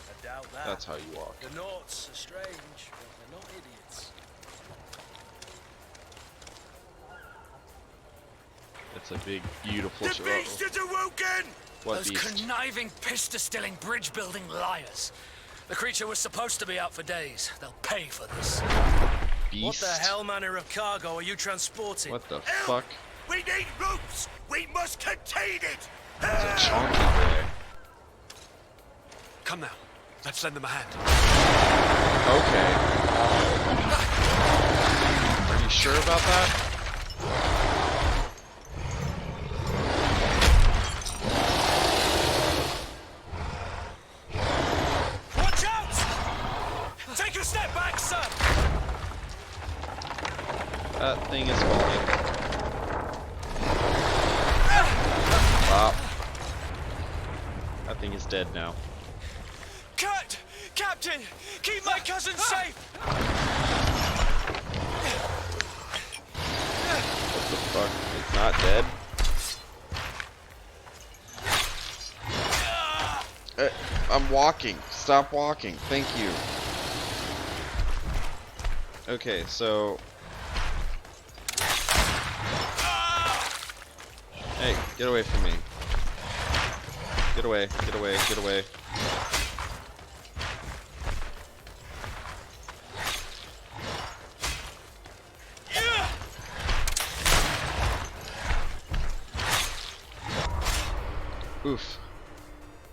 I doubt that. That's how you walk. The Nauts are strange, but they're not idiots. It's a big, beautiful show. Beast is awoken! What Those beast? conniving, pista-stilling, bridge-building liars. The creature was supposed to be out for days. They'll pay for this. Beast? What the hell manner of cargo are you transporting? What the Help! fuck? We need ropes! We must contain it! It's a chunky boy. Come now, let's lend them a hand. Okay. Are you sure about that? Watch out! Take a step back, sir! That thing is falling. Wow. That thing is dead now. Cut! Captain! Keep my cousin safe! What the fuck? It's not dead? I'm walking. Stop walking. Thank you. Okay, so... Hey, get away from me. Get away, get away, get away. Oof.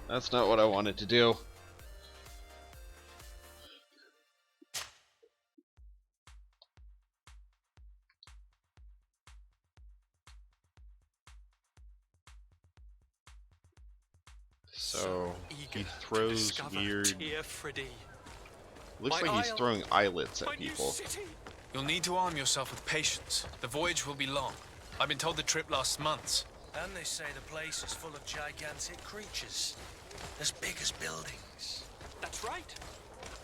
That's not what I wanted to do. So he throws weird. Looks like he's throwing eyelets at people. You'll need to arm yourself with patience. The voyage will be long. I've been told the trip lasts months. And they say the place is full of gigantic creatures, as big as buildings. That's right.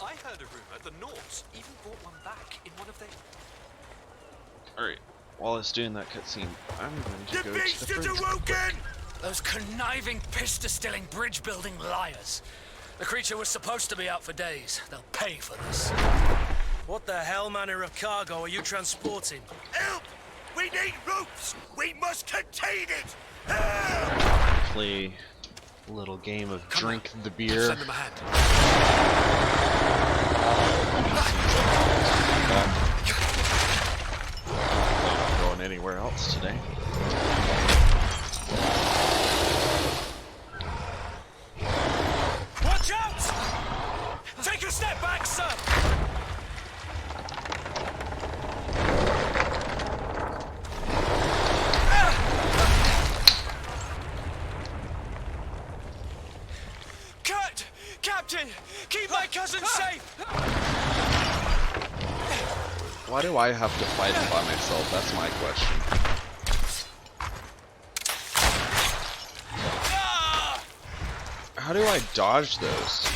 I heard a rumor the Nords even brought one back in one of their... Alright, while it's doing that cutscene, I'm going to go to the bridge. Those conniving, pista-stilling, bridge-building liars. The creature was supposed to be out for days. They'll pay for this. What the hell manner of cargo are you transporting? Help! We need ropes! We must contain it! Play a little game of drink the beer. Send them a hand. I'm not going anywhere else today. Watch out! Take a step back, sir! Cut! Captain! Keep my cousin safe! Why do I have to fight him by myself? That's my question. How do I dodge those?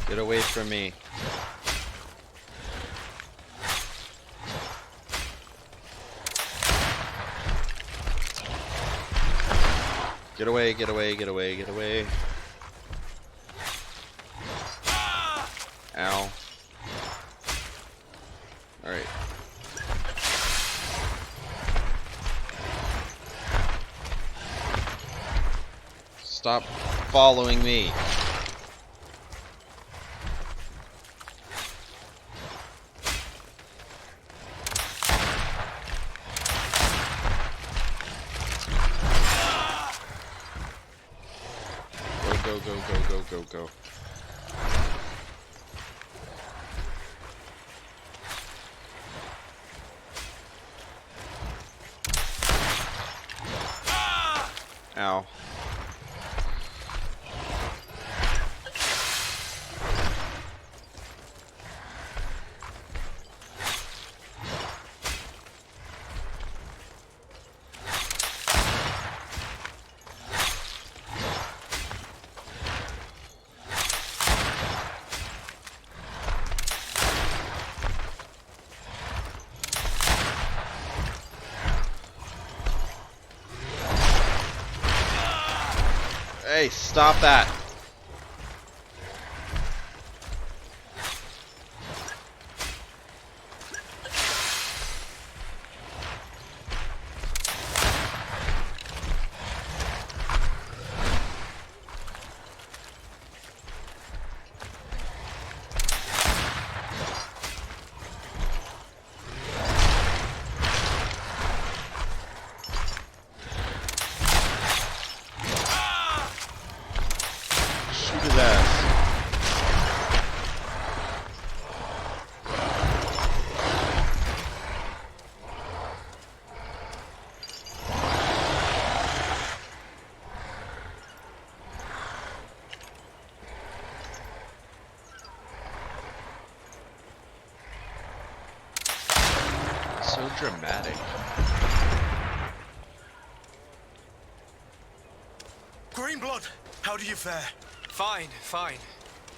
Get away from me. Get away, get away, get away, get away. Ow. Alright. Stop following me. Go, go, go, go, go, go. Ow. Hey, stop that. So dramatic. Greenblood, how do you fare? Fine, fine.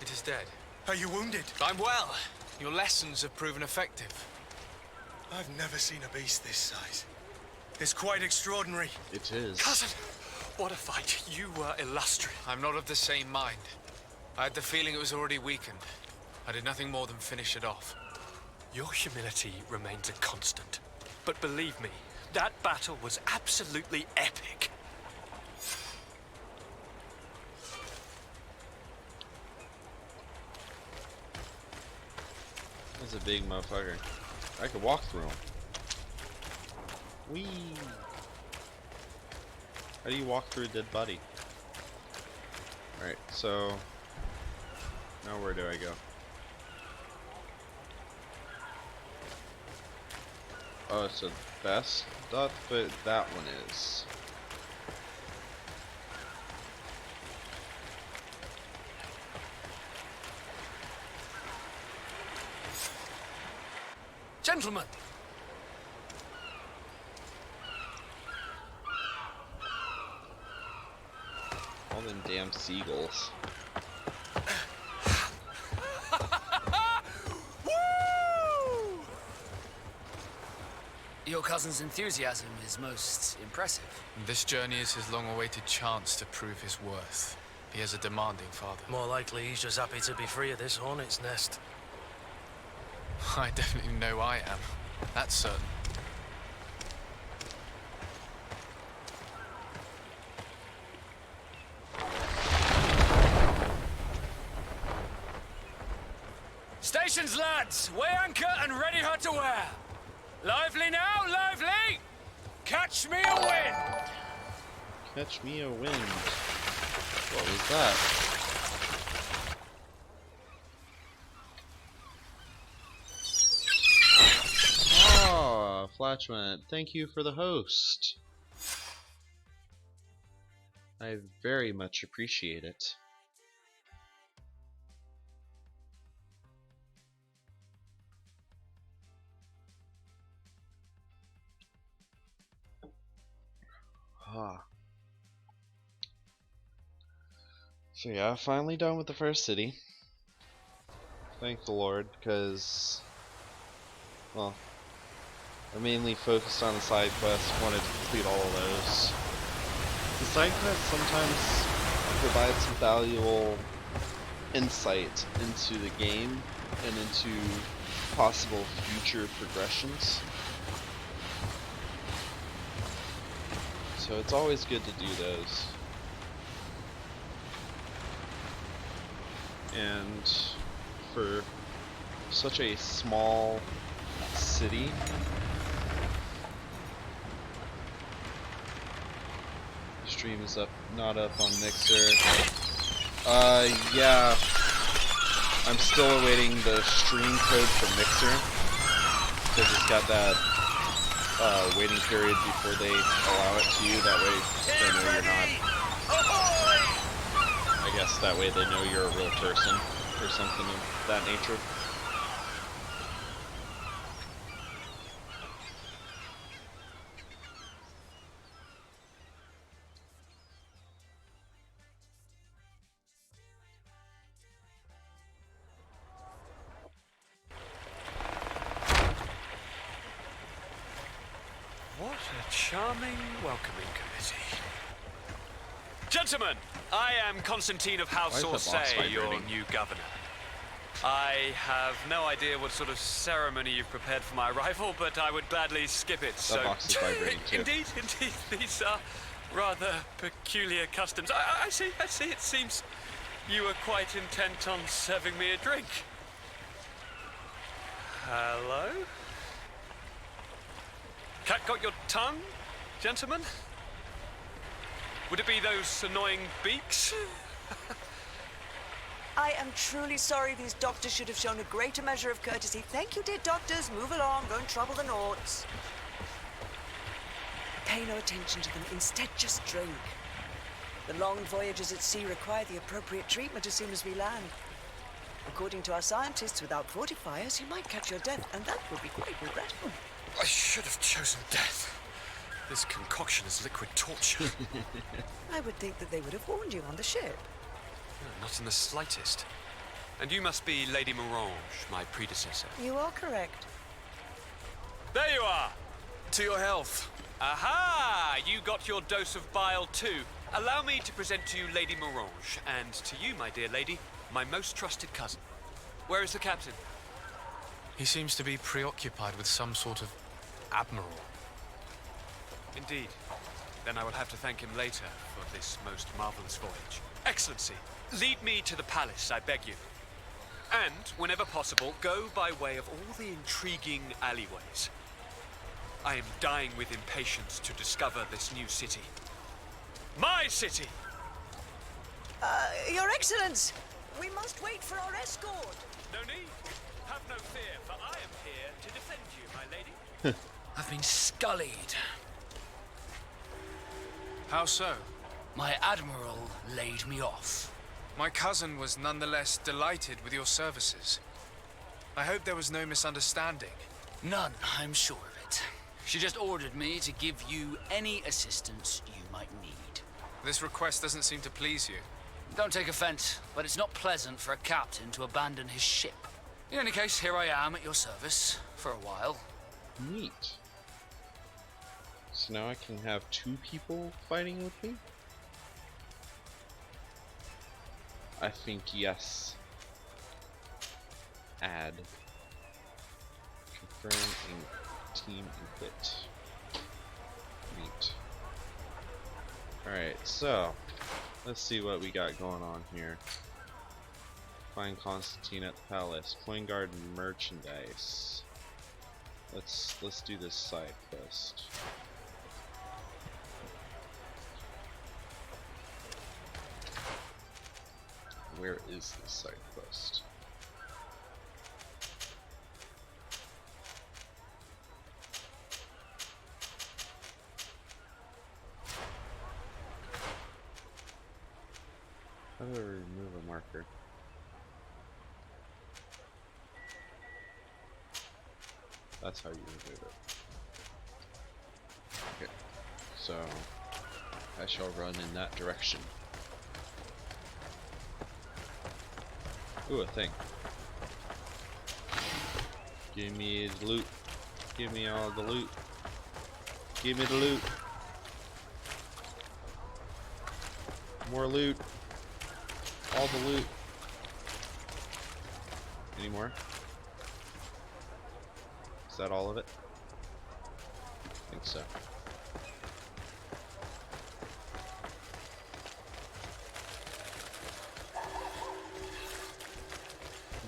It is dead. Are you wounded? I'm well. Your lessons have proven effective. I've never seen a beast this size. It's quite extraordinary. It is. Cousin, what a fight. You were illustrious. I'm not of the same mind. I had the feeling it was already weakened. I did nothing more than finish it off. Your humility remains a constant. But believe me, that battle was absolutely epic. That's a big motherfucker. I could walk through him. Whee! How do you walk through a dead body? Alright, so... now where do I go? Oh, so that's what that one is. Gentlemen, All them damn seagulls. Your cousin's enthusiasm is most impressive. This journey is his long-awaited chance to prove his worth. He has a demanding father. more likely he's just happy to be free of this hornet's nest. I definitely know I am. That's certain. Stations, lads! Weigh anchor and ready her to wear! Lively now, lively! Catch me a wind! Catch me a wind. What was that? Ah, Flatchment, thank you for the host. I very much appreciate it. Ah. So yeah, finally done with the first city. Thank the Lord, because, well, I mainly focused on the side quests, wanted to complete all of those. The side quests sometimes provide some valuable insight into the game and into possible future progressions. So it's always good to do those. And for such a small city, stream is up, not up on Mixer. Yeah, I'm still awaiting the stream code for Mixer because it's got that waiting period before they allow it to you. That way they know you're not. I guess that way they know you're a real person or something of that nature. What a charming welcoming committee. Gentlemen, I am Constantine of House Why is the box Orsay, your vibrating? new governor. I have no idea what sort of ceremony you've prepared for my arrival, but I would gladly skip it. That box is vibrating too. Indeed, these are rather peculiar customs. I see, it seems you were quite intent on serving me a drink. Hello? Cat got your tongue, gentlemen? Would it be those annoying beaks? I am truly sorry. These doctors should have shown a greater measure of courtesy. Thank you, dear doctors. Move along. Don't trouble the Nauts. Pay no attention to them. Instead, just drink. The long voyages at sea require the appropriate treatment as soon as we land. According to our scientists, without fortifiers, you might catch your death, and that would be quite regrettable. I should have chosen death. This concoction is liquid torture. I would think that they would have warned you on the ship. No, not in the slightest. And you must be Lady Morange, my predecessor. You are correct. There you are! To your health. Aha! You got your dose of bile too. Allow me to present to you Lady Morange, and to you, my dear lady, my most trusted cousin. Where is the captain? He seems to be preoccupied with some sort of admiral. Indeed. Then I will have to thank him later for this most marvelous voyage. Excellency, lead me to the palace, I beg you. And, whenever possible, go by way of all the intriguing alleyways. I am dying with impatience to discover this new city. My city! Your Excellence! We must wait for our escort. No need. Have no fear, for I am here to defend you, my lady. I've been scullied. How so? My admiral laid me off. My cousin was nonetheless delighted with your services. I hope there was no misunderstanding. None, I'm sure of it. She just ordered me to give you any assistance you might need. This request doesn't seem to please you. Don't take offense, but it's not pleasant for a captain to abandon his ship. In any case, here I am at your service for a while. Neat. So now I can have 2 people fighting with me? I think yes. Add. Confirm and team and quit. Neat. Alright, so let's see what we got going on here. Find Constantine at the palace. Coin guard merchandise. Let's do this side quest. Where is this side quest? How do I remove a marker? That's how you remove it. Okay, so I shall run in that direction. Ooh, a thing. Give me the loot. Give me all the loot. Give me the loot. More loot. All the loot. Any more? Is that all of it? I think so.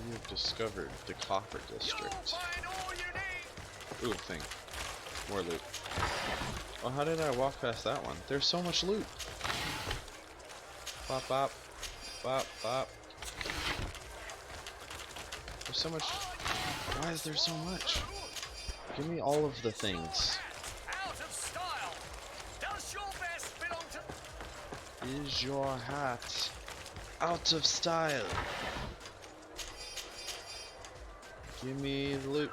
You have discovered the Copper District. Ooh, a thing. More loot. Oh, how did I walk past that one? There's so much loot. Bop, bop. Bop, bop. There's so much. Why is there so much? Give me all of the things. Out of style. Does your vest belong to... Is your hat out of style? Give me the loot.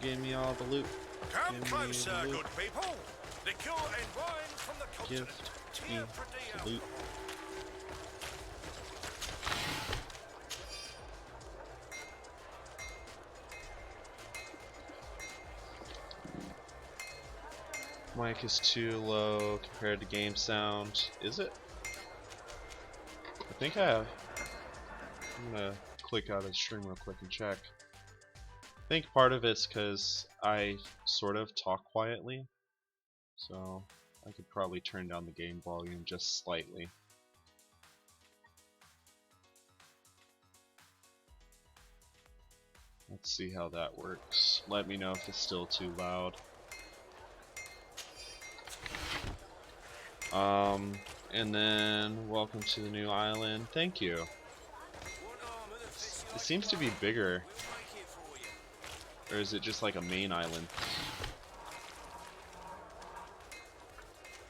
Give me all the loot. Come Give me closer, the loot. good people. Liquor and wine from the continent. Give me the loot. Mic is too low compared to game sound. Is it? I think I have. I'm gonna click out of the stream real quick and check. I think part of it's because I sort of talk quietly, so I could probably turn down the game volume just slightly. Let's see how that works. Let me know if it's still too loud. And then welcome to the new island. Thank you. It seems to be bigger. Or is it just like a main island?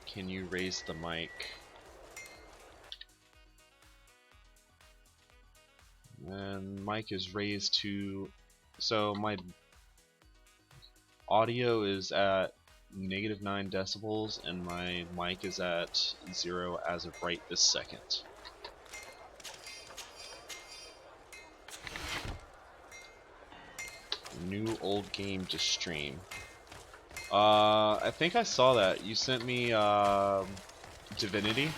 Can you raise the mic? and mic is raised to, so my audio is at -9 decibels and my mic is at 0 as of right this second. New old game to stream. I think I saw that. You sent me Divinity.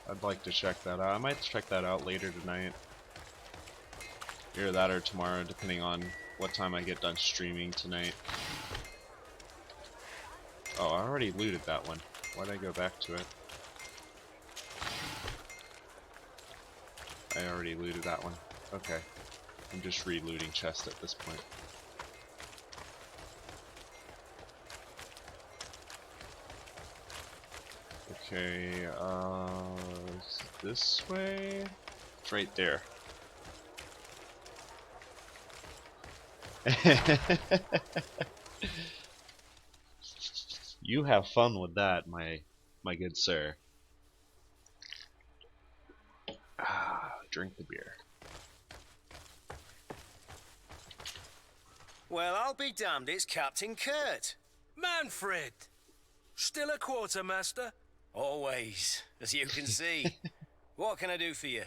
I'd like to check that out. I might check that out later tonight. Either that or tomorrow, depending on what time I get done streaming tonight. Oh, I already looted that one. Why'd I go back to it? I already looted that one. Okay. I'm just re-looting chests at this point. Okay, this way? It's right there. You have fun with that, my good sir. Drink the beer. Well, I'll be damned, it's Captain Kurt. Manfred! Still a quartermaster? Always, as you can see. What can I do for you?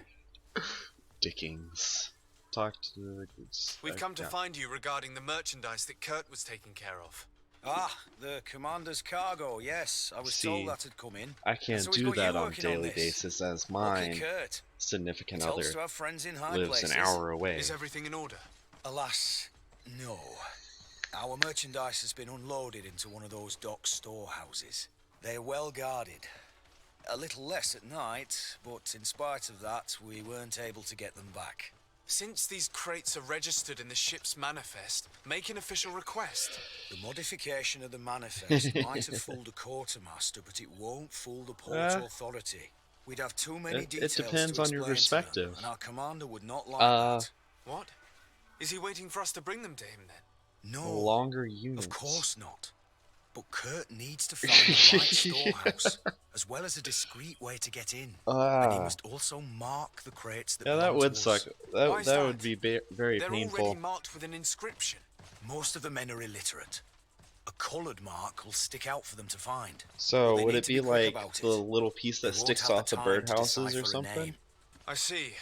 Dickings. Talk to the goods. We've come to find you regarding the merchandise that Kurt was taking care of. Ah, the commander's cargo, yes. I was told that had come in. I can't do that on a daily basis as mine significant other lives an hour away. Is everything in order? Alas, no. Our merchandise has been unloaded into one of those dock storehouses. They're well guarded. A little less at night, but in spite of that, we weren't able to get them back. Since these crates are registered in the ship's manifest, make an official request. The modification of the manifest might have fooled a quartermaster, but it won't fool the port authority. We'd have too many details. It depends on your perspective. And our commander would not like that. What? Is he waiting for us to bring them to him then? No. Longer units. Of course not. But Kurt needs to find the right storehouse, as well as a discreet way to get in. And he must also mark the crates that that would suck. That would be very They're painful. They're already marked with an inscription. Most of the men are illiterate. A coloured mark will stick out for them to find. So would it be like the little piece that sticks off the birdhouses or something? I see.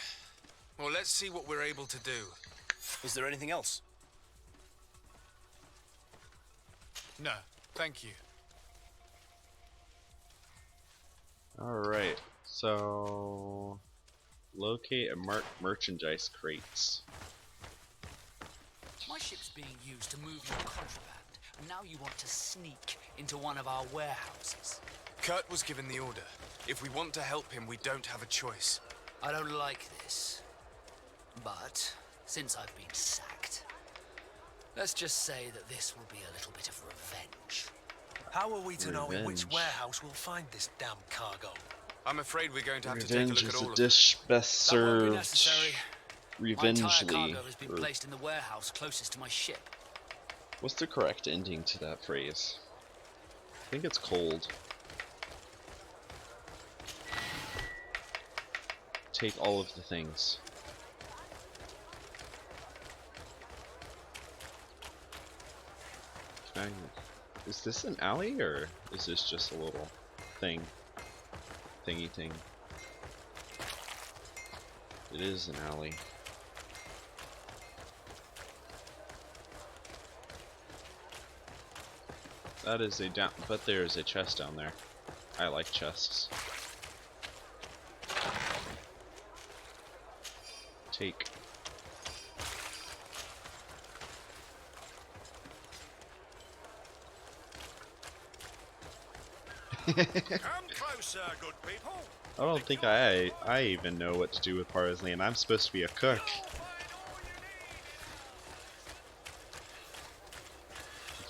Well, let's see what we're able to do. Is there anything else? No. Thank you. Alright, so locate and mark merchandise crates. My ship's being used to move your contraband, and now you want to sneak into one of our warehouses. Kurt was given the order. If we want to help him, we don't have a choice. I don't like this. But since I've been sacked, let's just say that this will be a little bit of revenge. How are we to know in which warehouse we'll find this damn cargo? I'm afraid we're going to have to take a look at all of it. Revenge is a dish best served revengely. My entire cargo has been placed in the warehouse closest to my ship. What's the correct ending to that phrase? I think it's cold. Take all of the things. Is this an alley or is this just a little thingy thing? It is an alley. That is a down, but there is a chest down there. I like chests. Take. Come closer, good people. I don't think I even know what to do with parsley, and I'm supposed to be a cook.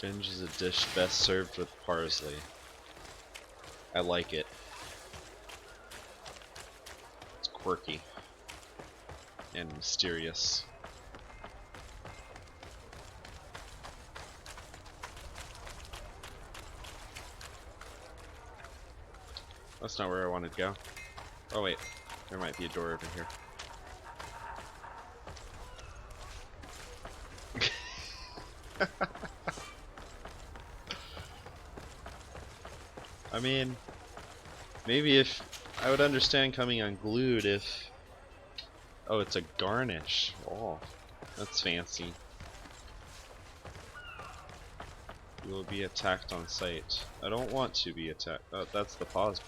Revenge is a dish best served with parsley. I like it. It's quirky and mysterious. That's not where I wanted to go. Oh wait, There might be a door over here. I mean, maybe if I would understand coming unglued if... Oh, it's a garnish. Oh, that's fancy. You will be attacked on sight. I don't want to be attacked. Oh, that's the pause.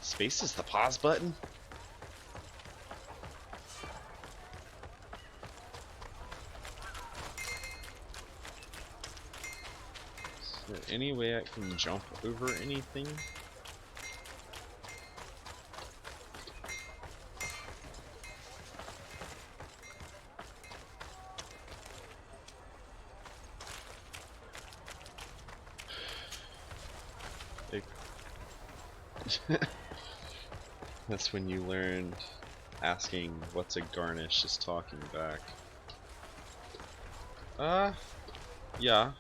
Space is the pause button? Is there any way I can jump over anything? That's when you learned asking what's a garnish is talking back. Yeah.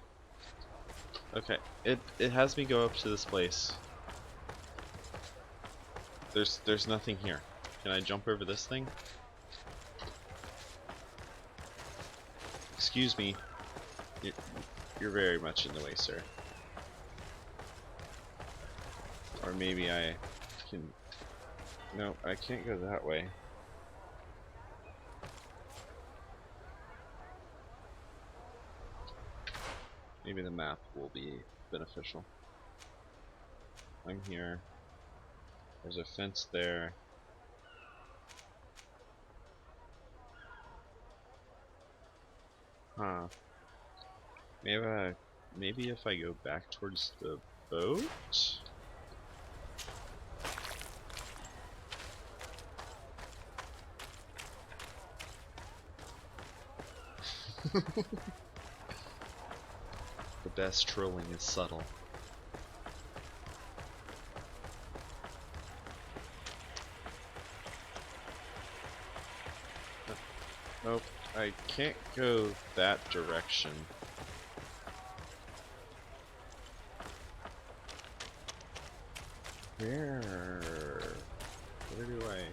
Okay. It has me go up to this place. There's nothing here. Can I jump over this thing? Excuse me. You're very much in the way, sir. Or maybe I can... No, I can't go that way. Maybe the map will be beneficial. I'm here. There's a fence there. Huh. Maybe if I go back towards the boat? The best trolling is subtle. Nope, I can't go that direction. Where do I...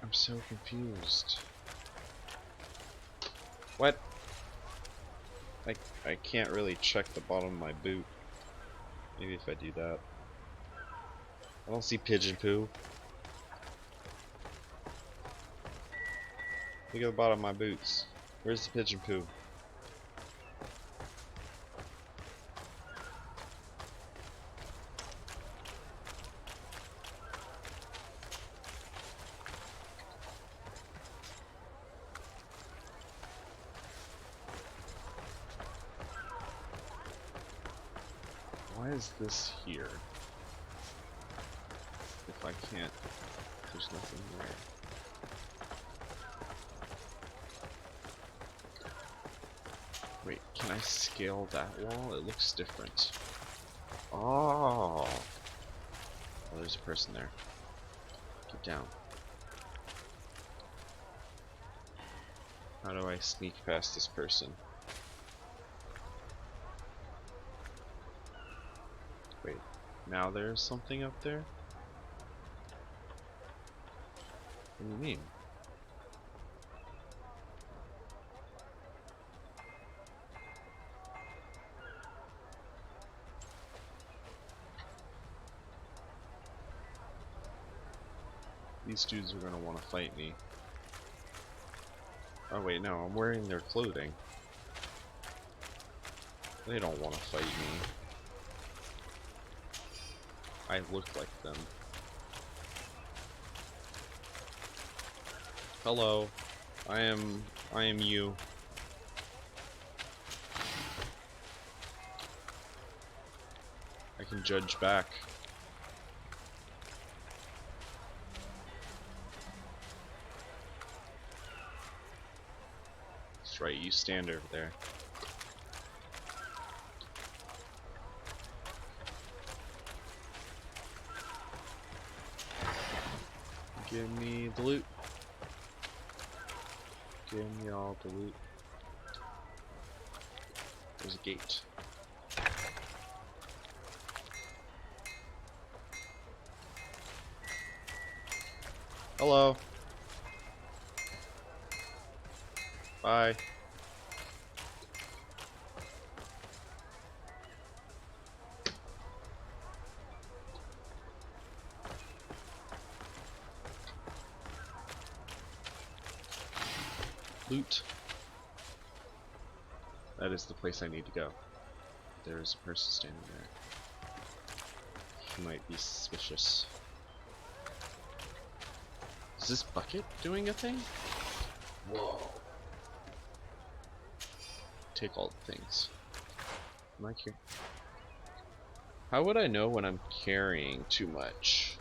I'm so confused. What? I can't really check the bottom of my boot. Maybe if I do that. I don't see pigeon poo. Look at the bottom of my boots. Where's the pigeon poo? Why is this here? If I can't, there's nothing there. Wait, can I scale that wall? It looks different. Oh, there's a person there. Get down. How do I sneak past this person? Wait, now there's something up there? What do you mean? These dudes are gonna want to fight me. Oh wait, no, I'm wearing their clothing. They don't want to fight me. I look like them. Hello, I am you. I can judge back. That's right, you stand over there. Give me the loot. Give me all the loot. There's a gate. Hello. Bye. Loot. That is the place I need to go. There's a person standing there. He might be suspicious. Is this bucket doing a thing? Whoa. Take all the things. Am I carrying? How would I know when I'm carrying too much?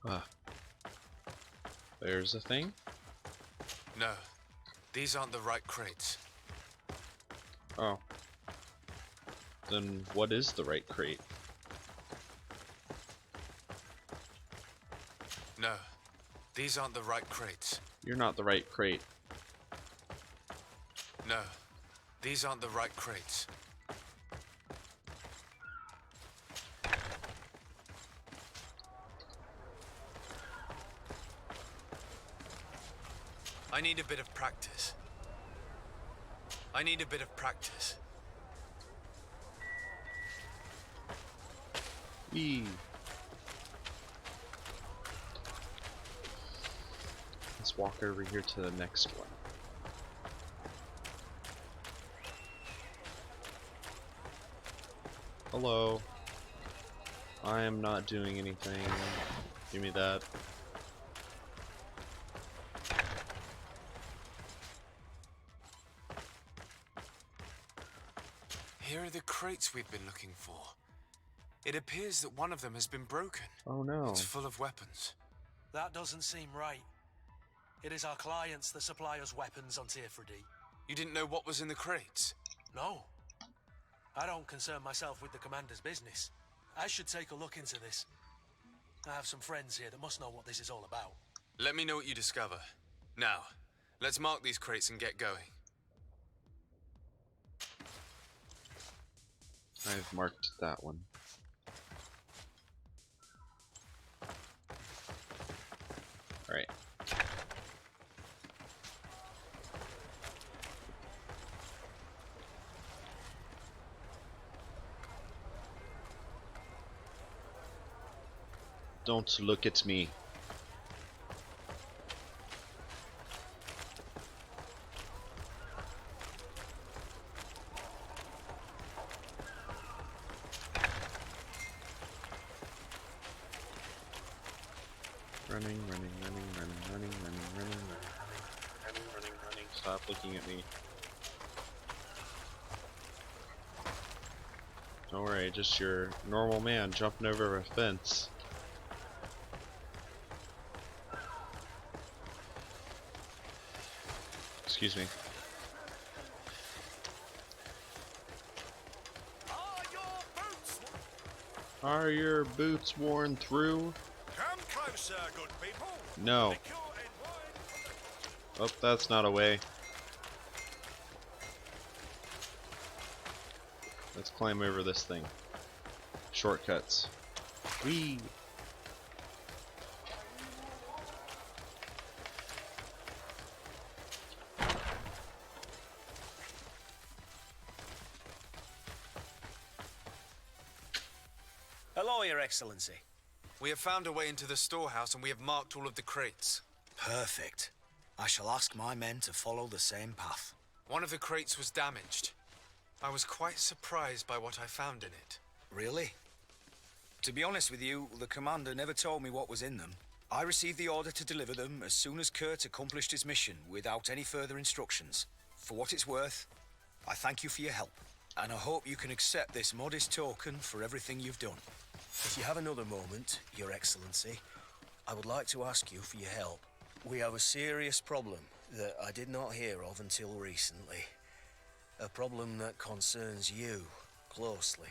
Ah. There's a thing? No. These aren't the right crates. Oh. Then what is the right crate? No. These aren't the right crates. You're not the right crate. No. These aren't the right crates. I need a bit of practice. I need a bit of practice. Wee. Let's walk over here to the next one. Hello. I am not doing anything. Give me that. Here are the crates we've been looking for. It appears that one of them has been broken. Oh no. It's full of weapons. That doesn't seem right. It is our clients that supply us weapons on Tier-3D. You didn't know what was in the crates? No. I don't concern myself with the commander's business. I should take a look into this. I have some friends here that must know what this is all about. Let me know what you discover. Now, let's mark these crates and get going. I've marked that one. Alright. Don't look at me. Running. Stop looking at me. Don't worry, just your normal man jumping over a fence. Excuse me. Are your boots worn through? Come closer, good people. No. Oh, that's not a way. Let's climb over this thing. Shortcuts. Whee! Hello, Your Excellency. We have found a way into the storehouse and we have marked all of the crates. Perfect. I shall ask my men to follow the same path. One of the crates was damaged. I was quite surprised by what I found in it. Really? To be honest with you, the commander never told me what was in them. I received the order to deliver them as soon as Kurt accomplished his mission without any further instructions. For what it's worth, I thank you for your help, and I hope you can accept this modest token for everything you've done. If you have another moment, Your Excellency, I would like to ask you for your help. We have a serious problem that I did not hear of until recently. A problem that concerns you closely.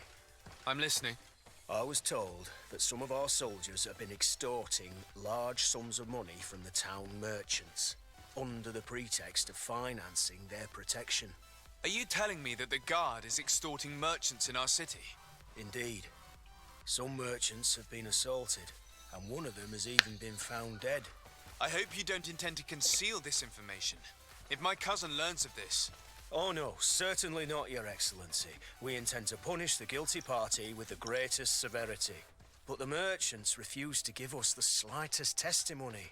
I'm listening. I was told that some of our soldiers have been extorting large sums of money from the town merchants under the pretext of financing their protection. Are you telling me that the guard is extorting merchants in our city? Indeed. Some merchants have been assaulted, and one of them has even been found dead. I hope you don't intend to conceal this information. If my cousin learns of this... Oh no, certainly not, Your Excellency. We intend to punish the guilty party with the greatest severity. But the merchants refuse to give us the slightest testimony.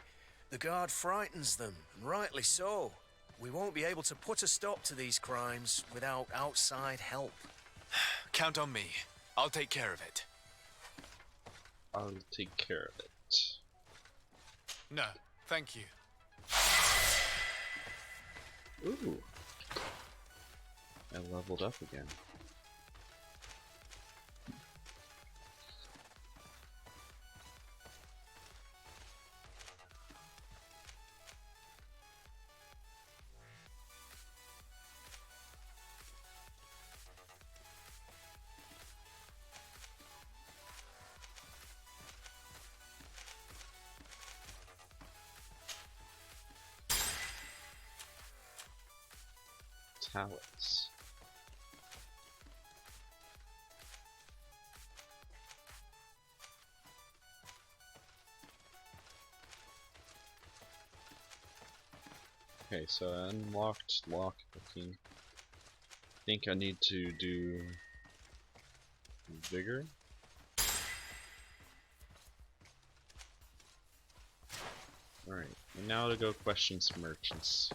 The guard frightens them, and rightly so. We won't be able to put a stop to these crimes without outside help. Count on me. I'll take care of it. I'll take care of it. No, thank you. Ooh. I leveled up again. Talents. Okay, so unlocked lock picking. I think I need to do vigor. Alright, and now to go question some merchants.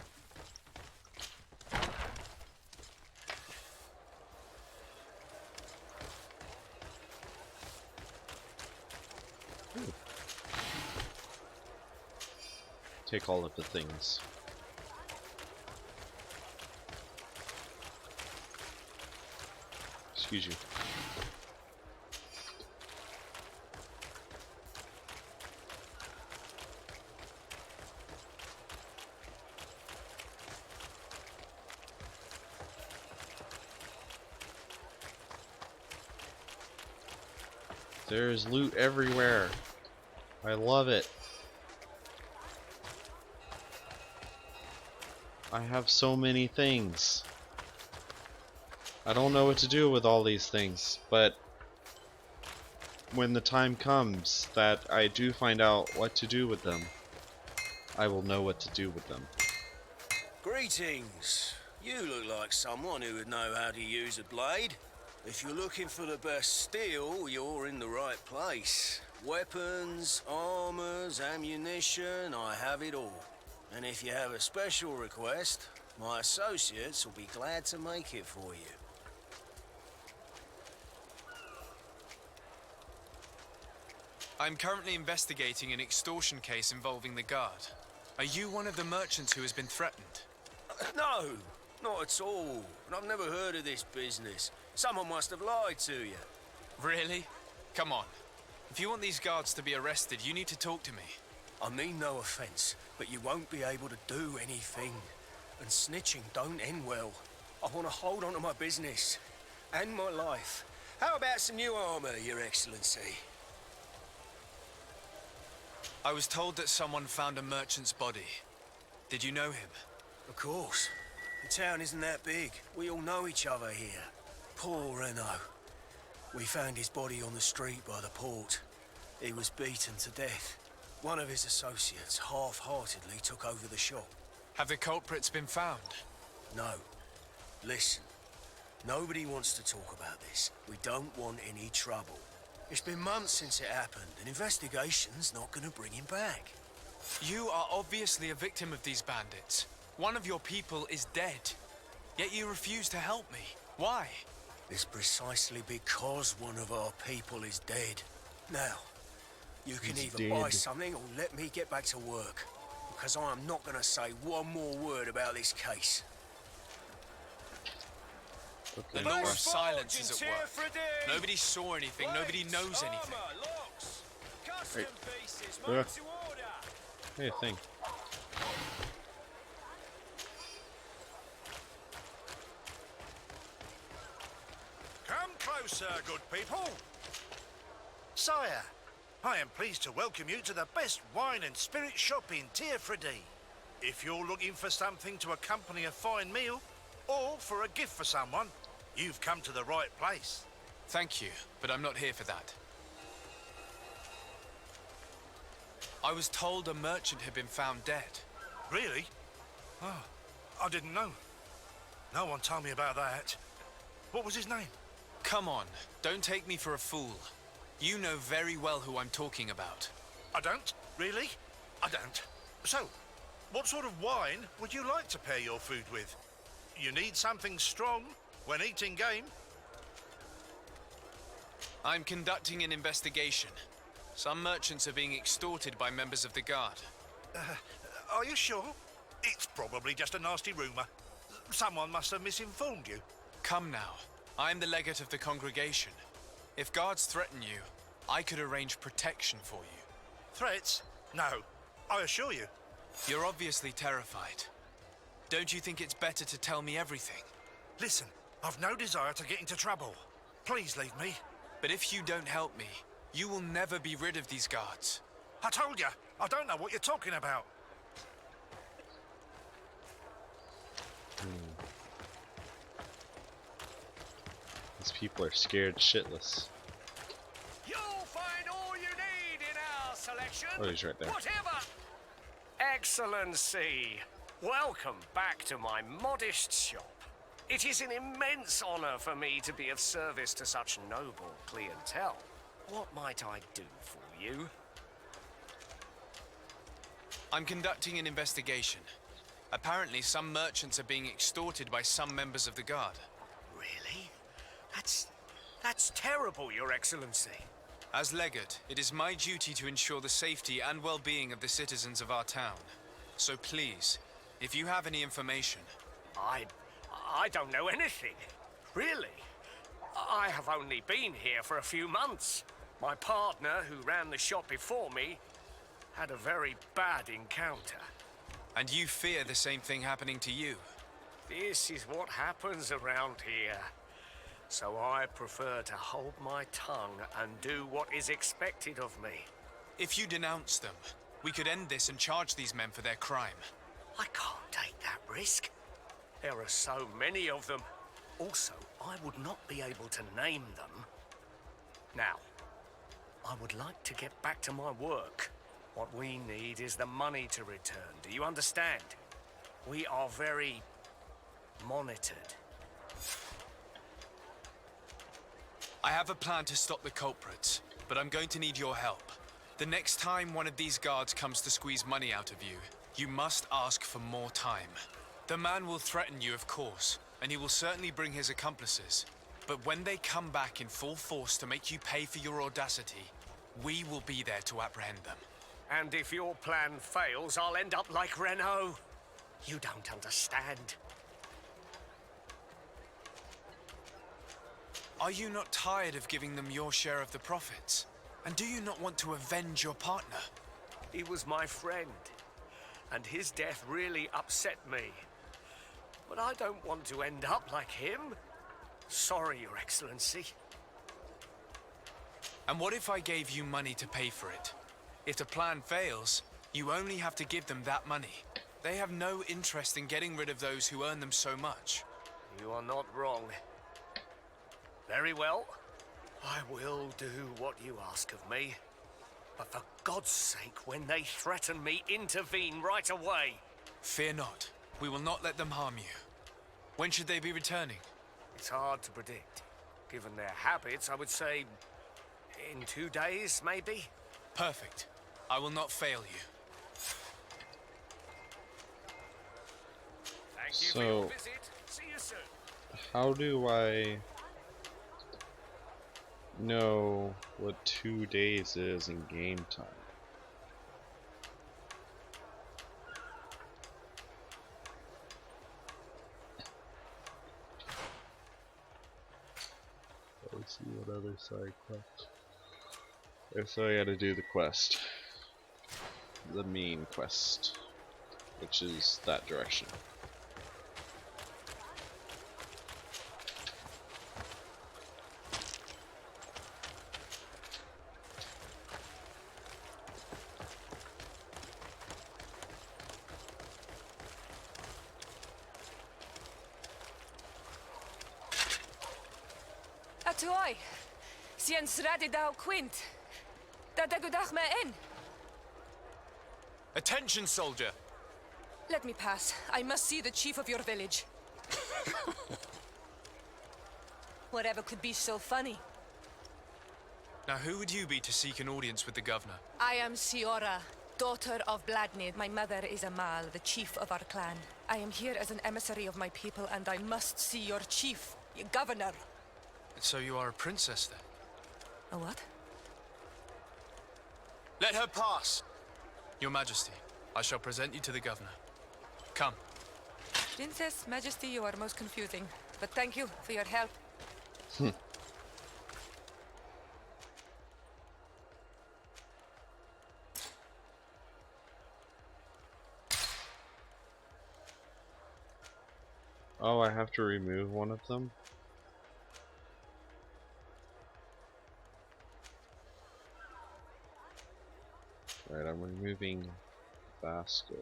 Ooh. Take all of the things. Excuse you. There's loot everywhere. I love it. I have so many things. I don't know what to do with all these things, but when the time comes that I do find out what to do with them, I will know what to do with them. Greetings. You look like someone who would know how to use a blade. If you're looking for the best steel, you're in the right place. Weapons, armors, ammunition, I have it all. And if you have a special request, my associates will be glad to make it for you. I'm currently investigating an extortion case involving the guard. Are you one of the merchants who has been threatened? No, not at all. And I've never heard of this business. Someone must have lied to you. Really? Come on. If you want these guards to be arrested, you need to talk to me. I mean no offense, but you won't be able to do anything. And snitching don't end well. I want to hold on to my business. And my life. How about some new armor, Your Excellency? I was told that someone found a merchant's body. Did you know him? Of course. The town isn't that big. We all know each other here. Poor Renault. We found his body on the street by the port. He was beaten to death. One of his associates half-heartedly took over the shop. Have the culprits been found? No. Listen. Nobody wants to talk about this. We don't want any trouble. It's been months since it happened, and investigation's not gonna bring him back. You are obviously a victim of these bandits. One of your people is dead. Yet you refuse to help me. Why? It's precisely because one of our people is dead. Now, you can either buy something or let me get back to work. Because I am not gonna say one more word about this case. The law of silence is at work. Nobody saw anything, nobody knows anything. Hey. Hey, thing. Come closer, good people. Sire, I am pleased to welcome you to the best wine and spirit shop in Tearfredy. If you're looking for something to accompany a fine meal, or for a gift for someone, you've come to the right place. Thank you, but I'm not here for that. I was told a merchant had been found dead. Really? Oh, I didn't know. No one told me about that. What was his name? Come on, don't take me for a fool. You know very well who I'm talking about. I don't? Really? I don't. So, what sort of wine would you like to pair your food with? You need something strong when eating game. I'm conducting an investigation. Some merchants are being extorted by members of the guard. Are you sure? It's probably just a nasty rumour. Someone must have misinformed you. Come now. I'm the legate of the congregation. If guards threaten you, I could arrange protection for you. Threats? No. I assure you. You're obviously terrified. Don't you think it's better to tell me everything? Listen, I've no desire to get into trouble. Please leave me. But if you don't help me, you will never be rid of these guards. I told you, I don't know what you're talking about. These people are scared shitless. You'll find all you need in our selection. Oh, he's right there. Whatever. Excellency, welcome back to my modest shop. It is an immense honor for me to be of service to such noble clientele. What might I do for you? I'm conducting an investigation. Apparently, some merchants are being extorted by some members of the guard. Really? That's terrible, Your Excellency. As legate, it is my duty to ensure the safety and well-being of the citizens of our town. So please, if you have any information... I don't know anything. Really. I have only been here for a few months. My partner, who ran the shop before me, had a very bad encounter. And you fear the same thing happening to you? This is what happens around here. So I prefer to hold my tongue and do what is expected of me. If you denounce them, we could end this and charge these men for their crime. I can't take that risk. There are so many of them. Also, I would not be able to name them. Now, I would like to get back to my work. What we need is the money to return. Do you understand? We are very monitored. I have a plan to stop the culprits, but I'm going to need your help. The next time one of these guards comes to squeeze money out of you, you must ask for more time. The man will threaten you, of course, and he will certainly bring his accomplices. But when they come back in full force to make you pay for your audacity, we will be there to apprehend them. And if your plan fails, I'll end up like Renault. You don't understand. Are you not tired of giving them your share of the profits? And do you not want to avenge your partner? He was my friend, and his death really upset me. But I don't want to end up like him. Sorry, Your Excellency. And what if I gave you money to pay for it? If the plan fails, you only have to give them that money. They have no interest in getting rid of those who earn them so much. You are not wrong. Very well. I will do what you ask of me. But for God's sake, when they threaten me, intervene right away. Fear not. We will not let them harm you. When should they be returning? It's hard to predict. Given their habits, I would say in 2 days, maybe? Perfect. I will not fail you. Thank you for your visit. See you soon. How do I know what 2 days is in game time? Let's see what other side quest. So I gotta do the quest. The main quest. Which is that direction. Toi, siens ready thou quint. Da degudach me in. Attention, soldier! Let me pass. I must see the chief of your village. Whatever could be so funny? Now, who would you be to seek an audience with the governor? I am Siora, daughter of Bladnid. My mother is Amal, the chief of our clan. I am here as an emissary of my people, and I must see your chief, your governor. So you are a princess, then? A what? Let her pass! Your Majesty, I shall present you to the governor. Come. Princess, Majesty, you are most confusing. But thank you for your help. Oh, I have to remove one of them? Right, I'm removing Vasco.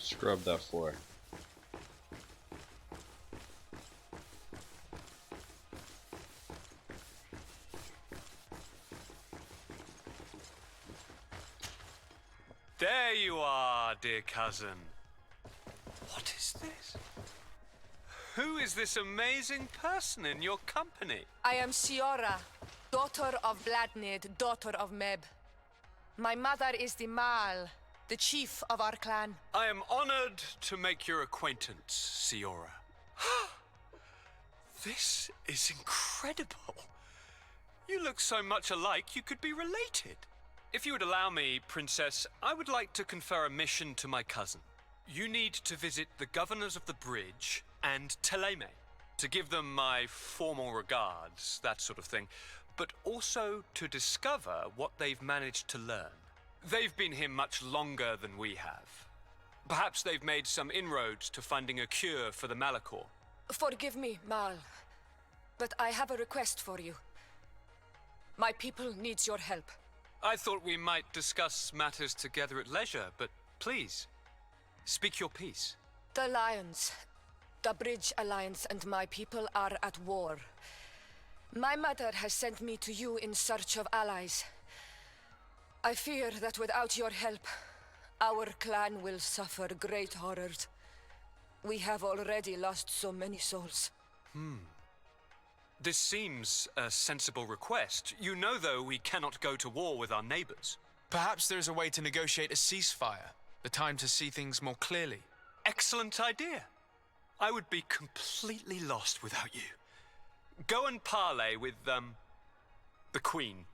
Scrub that floor. There you are, dear cousin. What is this? Who is this amazing person in your company? I am Siora, daughter of Bladnid, daughter of Meb. My mother is the Mal, the chief of our clan. I am honored to make your acquaintance, Siora. This is incredible. You look so much alike you could be related. If you would allow me, Princess, I would like to confer a mission to my cousin. You need to visit the governors of the bridge and Teleme to give them my formal regards, that sort of thing, but also to discover what they've managed to learn. They've been here much longer than we have. Perhaps they've made some inroads to finding a cure for the Malachor. Forgive me, Mal, but I have a request for you. My people needs your help. I thought we might discuss matters together at leisure, but please, speak your piece. The Lions, the Bridge Alliance and my people are at war. My mother has sent me to you in search of allies. I fear that without your help, our clan will suffer great horrors. We have already lost so many souls. This seems a sensible request. You know, though, we cannot go to war with our neighbors. Perhaps there's a way to negotiate a ceasefire. The time to see things more clearly. Excellent idea. I would be completely lost without you. Go and parley with, the Queen,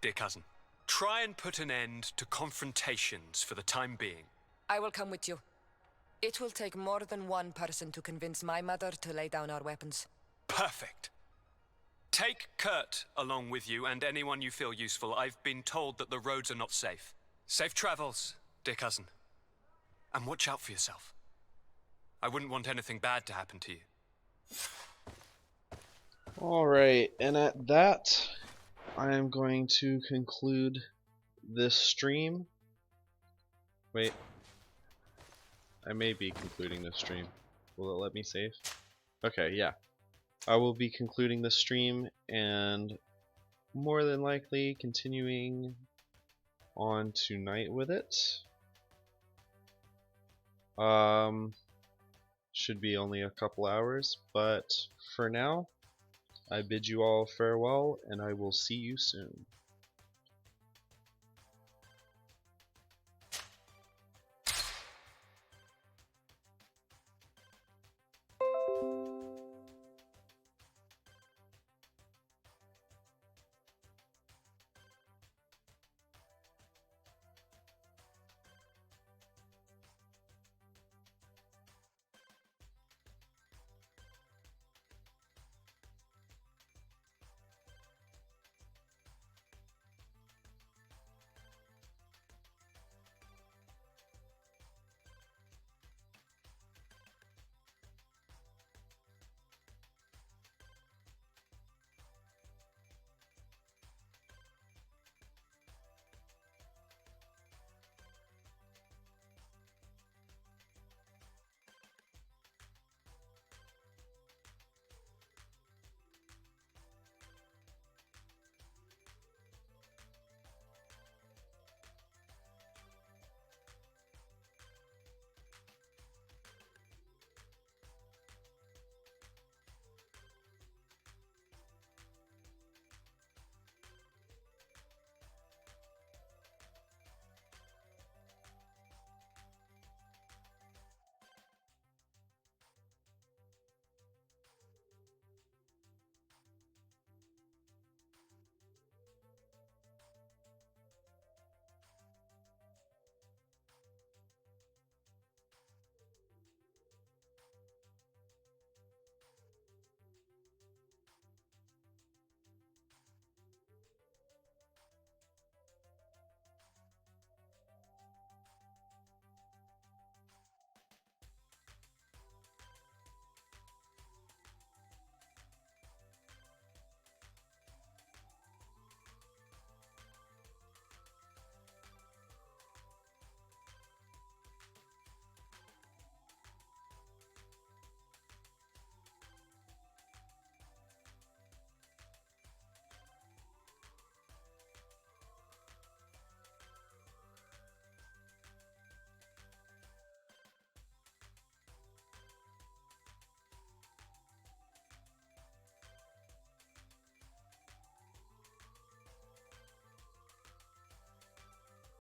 dear cousin. Try and put an end to confrontations for the time being. I will come with you. It will take more than one person to convince my mother to lay down our weapons. Perfect. Take Kurt along with you and anyone you feel useful. I've been told that the roads are not safe. Safe travels, dear cousin. And watch out for yourself. I wouldn't want anything bad to happen to you. Alright, and at that, I am going to conclude this stream. Wait. I may be concluding this stream. Will it let me save? Okay, yeah. I will be concluding this stream and more than likely continuing on tonight with it. Should be only a couple hours, but for now, I bid you all farewell and I will see you soon.